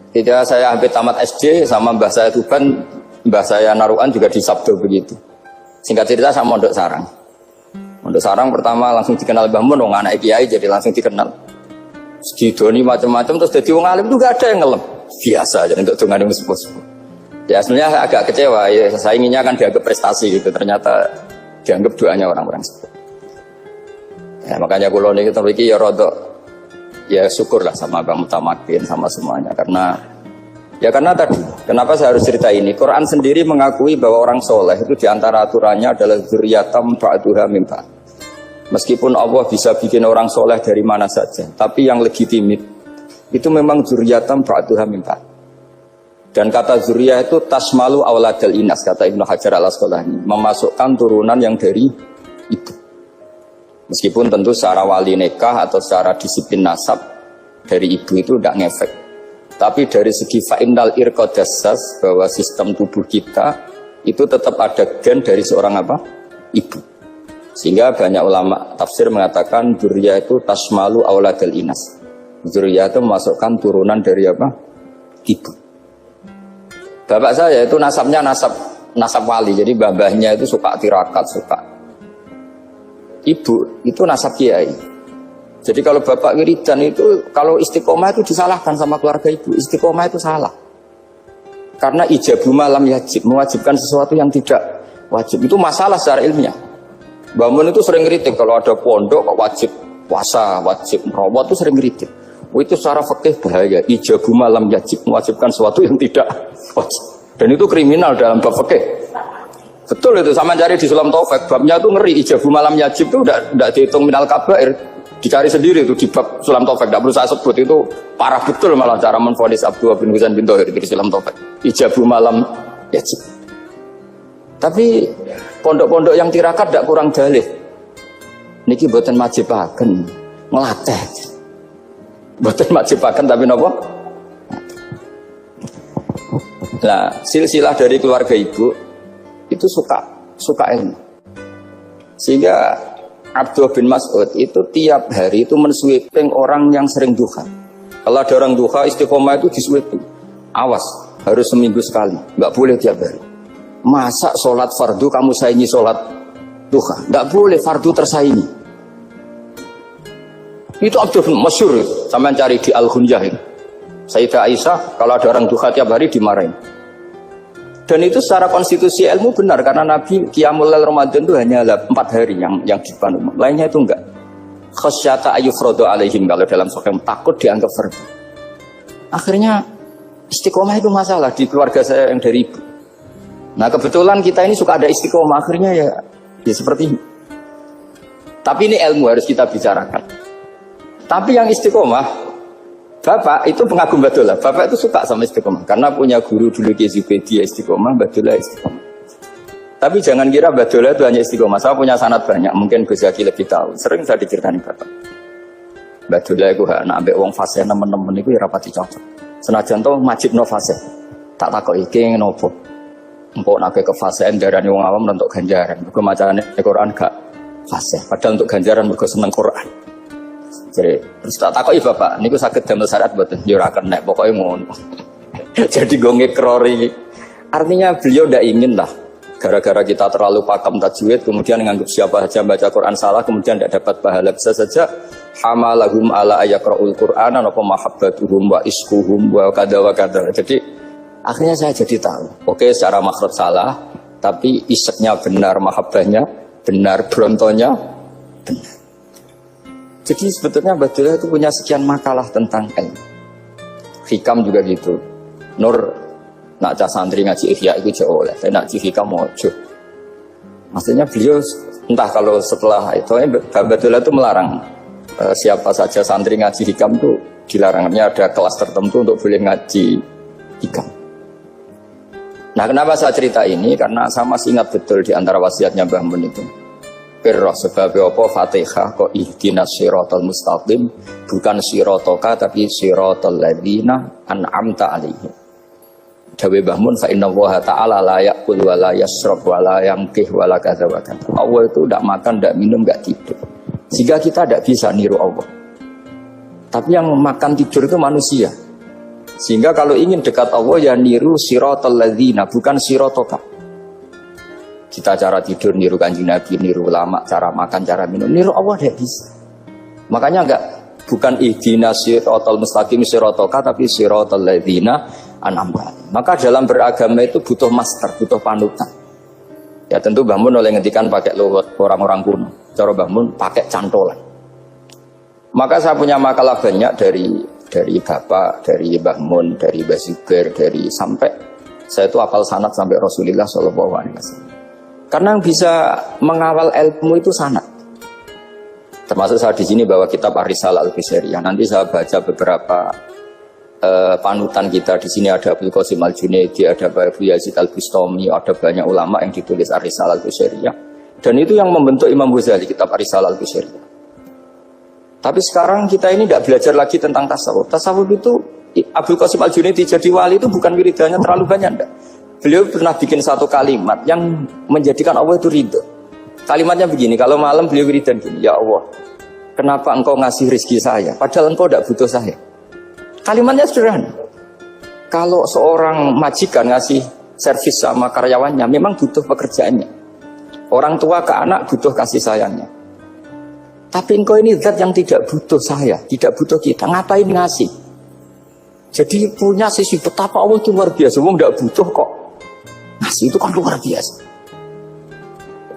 Ketika saya hampir tamat SD sama mbah saya Tuban, mbah saya Naruan juga di Sabdo begitu. Singkat cerita saya mondok sarang. Mondok sarang pertama langsung dikenal Mbah Mun, anak kiai jadi langsung dikenal. Sedidoni macam-macam terus jadi wong alim juga ada yang ngelem. Biasa aja untuk dongane sepuh-sepuh. Ya sebenarnya saya agak kecewa ya, saya inginnya kan dianggap prestasi gitu, ternyata dianggap doanya orang-orang sepuh. Ya makanya kula niki iki ya rada ya syukurlah sama Bang Mutamakin sama semuanya karena tadi, kenapa saya harus cerita ini? Quran sendiri mengakui bahwa orang soleh itu diantara aturannya adalah dzurriyyatam ba'duha min ba'd. Meskipun Allah bisa bikin orang soleh dari mana saja, tapi yang legitimit itu memang dzurriyyatam ba'duha min ba'd. Dan kata dzurriyyah itu tasmalu auladal inas, kata Ibnu Hajar al-Asqalani, memasukkan turunan yang dari ibu. Meskipun tentu secara wali nikah atau secara disiplin nasab dari ibu itu tidak ngefek. Tapi dari segi fa'innal irqadassas, bahwa sistem tubuh kita itu tetap ada gen dari seorang apa? Ibu. Sehingga banyak ulama tafsir mengatakan dzurriyyah itu tasmalu auladal inas. Dzurriyyah itu memasukkan turunan dari apa? Ibu. Bapak saya itu nasabnya nasab wali. Jadi babahnya itu suka tirakat, suka. Ibu itu nasab kiai. Jadi kalau bapak wiridan itu, kalau istiqomah itu disalahkan sama keluarga ibu. Istiqomah itu salah. Karena ijabu malam yajib, mewajibkan sesuatu yang tidak wajib. Itu masalah secara ilmiah. Mbah Mun itu sering kritik kalau ada pondok kok wajib puasa, wajib merawat itu sering kritik. Itu secara fikih bahaya. Ijabu malam yajib, mewajibkan sesuatu yang tidak wajib. Dan itu kriminal dalam bab fikih. Betul itu, sama cari di Sulam Taufik, babnya itu ngeri. Ijabu malam yajib itu tidak dihitung minal kabair. Dicari sendiri itu di bab Sulam Taufik, tidak perlu saya sebut, itu parah betul malah cara menvonis Abdullah bin Husain bin Thohir di Sulam Taufik. Ijabu malam yajib. Tapi pondok-pondok yang tirakat tidak kurang dalih. Niki boten majibaken ngelatih. Boten majibaken tapi nopo? Nah, silsilah dari keluarga ibu itu suka ilmu. Sehingga Abdullah bin Mas'ud itu tiap hari itu mensweeping orang yang sering duha. Kalau ada orang duha istiqomah itu disweeping. Awas, harus seminggu sekali, nggak boleh tiap hari. Masa sholat fardu kamu saingi sholat duha? Nggak boleh, fardu tersaingi. Itu Abdullah bin masyhur, sampean cari di Al-Hunyah itu. Sayyidah Aisyah kalau ada orang duha tiap hari dimarahin. Dan itu secara konstitusi ilmu benar karena Nabi Qiyamul Lail Ramadan itu hanya 4 hari yang dibangun. Lainnya itu enggak. Khasyata ayyufradu alaihim, kalau dalam sahih takut dianggap fardu. Akhirnya istiqomah itu masalah di keluarga saya yang dari ibu. Nah kebetulan kita ini suka ada istiqomah, akhirnya ya seperti ini. Tapi ini ilmu harus kita bicarakan. Tapi yang istiqomah, Bapak itu pengagum Badullah. Bapak itu suka sama istiqomah karena punya guru dulu Ki Zubedi istiqomah, Badullah istiqomah. Tapi jangan kira Badullah itu hanya istiqomah. Saya punya sanad banyak, mungkin Gus Zaki lebih tahu. Sering saya diceritain Bapak. Badullah itu nak ambek wong fase nemen-nemen itu ya rapati cocok. Senajan to majibno fase. Tak takoki iki ngopo. Engko nek ke fase darane wong awam untuk ganjaran. Mergo macane Quran gak fase. Padahal untuk ganjaran mergo seneng Quran. Jadi, terus tak takoki Bapak, niku saged damel syariat mboten? Ya ora kena, pokoke ngono. Jadi go ngekrori. Artinya beliau ndak ingin lah gara-gara kita terlalu pakam tajwid kemudian nganggap siapa saja baca Quran salah kemudian tidak dapat pahala. Bisa saja hamalahum ala ayaqraul Qur'ana napa mahabbatuhum wa iskuhum wa kada wa kada. Jadi akhirnya saya jadi tahu. Oke, secara makhraj salah, tapi iseknya benar, mahabbahnya benar, brontonya benar. Jadi sebetulnya Badullah itu punya sekian makalah tentang ilmu. Hikam juga gitu. Nur nak cah santri ngaji ihya itu jauh oleh. Saya nak hikam mojo. Maksudnya beliau entah kalau setelah itu Badullah itu melarang siapa saja santri ngaji hikam itu dilarangnya ada kelas tertentu untuk boleh ngaji hikam. Nah kenapa saya cerita ini? Karena saya masih ingat betul di antara wasiatnya Mbah Mun itu. Pirroh sebab apa Fatihah kok ihdinas siratal mustaqim, bukan siratoka tapi siratal ladzina an'amta alaihim. Dawe Mbah Mun fa inna Allaha ta'ala la ya'kul wa la yashrab wa la yamkih wa la kadza wa kadza. Allah itu tidak makan, tidak minum, tidak tidur. Sehingga kita tidak bisa niru Allah. Tapi yang makan tidur itu manusia. Sehingga kalau ingin dekat Allah ya niru siratal ladzina, bukan siratoka. Kita cara tidur niru Kanjeng Nabi, niru ulama, cara makan, cara minum, niru Allah tidak bisa. Makanya bukan ihdinas siratal mustaqim siratoka tapi siratal ladzina an'amta. Maka dalam beragama itu butuh master, butuh panutan. Ya tentu Mbah Mun oleh ngendikan pakai luhut orang-orang kuno. Cara Mbah Mun pakai cantolan. Maka saya punya makalah banyak dari Bapak, dari Mbah Mun, dari Mbah Zubair, dari sampai saya itu hafal sanad sampai Rasulullah SAW. Karena yang bisa mengawal ilmu itu sanad. Termasuk saya di sini bawa kitab Ar-Risalah Al-Fisheriyah. Nanti saya baca beberapa panutan kita. Di sini ada Abdul Qasim Al-Junaidi, ada Abu Yazid Al-Bustami, ada banyak ulama yang ditulis Ar-Risalah Al-Fisheriyah. Dan itu yang membentuk Imam Ghazali, kitab Ar-Risalah Al-Fisheriyah. Tapi sekarang kita ini tidak belajar lagi tentang tasawuf. Tasawuf itu Abdul Qasim Al-Junaidi jadi wali itu bukan wiridannya terlalu banyak, enggak. Beliau pernah bikin satu kalimat yang menjadikan Allah itu ridho. Kalimatnya begini, kalau malam beliau wiridan gini, ya Allah, kenapa engkau ngasih rezeki saya, padahal engkau tidak butuh saya. Kalimatnya sederhana. Kalau seorang majikan ngasih servis sama karyawannya, memang butuh pekerjaannya. Orang tua ke anak butuh kasih sayangnya. Tapi engkau ini zat yang tidak butuh saya, tidak butuh kita, ngapain ngasih? Jadi punya sisi betapa Allah itu luar biasa, wong tidak butuh kok. Ngasih itu kan luar biasa.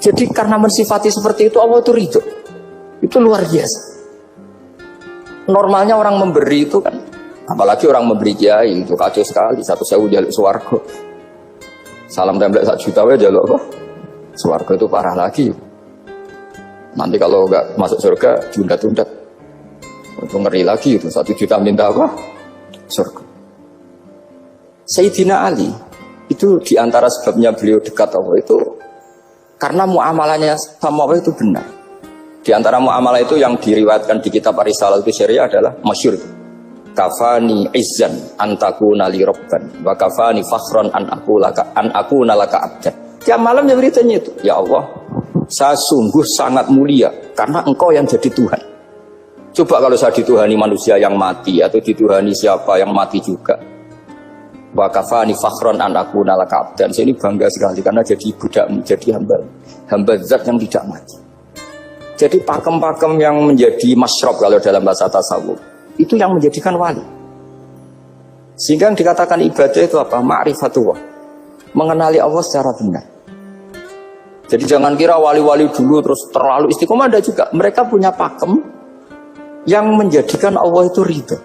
Jadi karena mensifati seperti itu Allah itu ridho. Itu luar biasa. Normalnya orang memberi itu kan, apalagi orang memberi kiai itu kacau sekali. 1.000 jaluk swarga. Salam template 1 juta aja jaluk apa? Swarga itu parah lagi. Nanti kalau enggak masuk surga, tunda-tunda. Itu ngeri lagi itu 1 juta minta apa? Surga. Sayyidina Ali itu diantara sebabnya beliau dekat Allah itu karena muamalahnya sama Allah itu benar. Di antara muamalah itu yang diriwayatkan di kitab Ar-Risalah itu syariah adalah masyhur. Kafani izzan antakuna li rabban wa kafani fakhran an akuna laka abdan. Tiap malam dia beritanya itu, ya Allah, saya sungguh sangat mulia karena engkau yang jadi Tuhan. Coba kalau saya dituhani manusia yang mati atau dituhani siapa yang mati juga. Wa kafani fakhran an akuna laka abdan. Saya ini bangga sekali karena jadi budakmu, jadi hamba zat yang tidak mati. Jadi pakem-pakem yang menjadi masyrab kalau dalam bahasa tasawuf itu yang menjadikan wali. Sehingga yang dikatakan ibadah itu apa? Ma'rifatullah. Mengenali Allah secara benar. Jadi jangan kira wali-wali dulu terus terlalu istiqomah, ada juga. Mereka punya pakem yang menjadikan Allah itu ridho.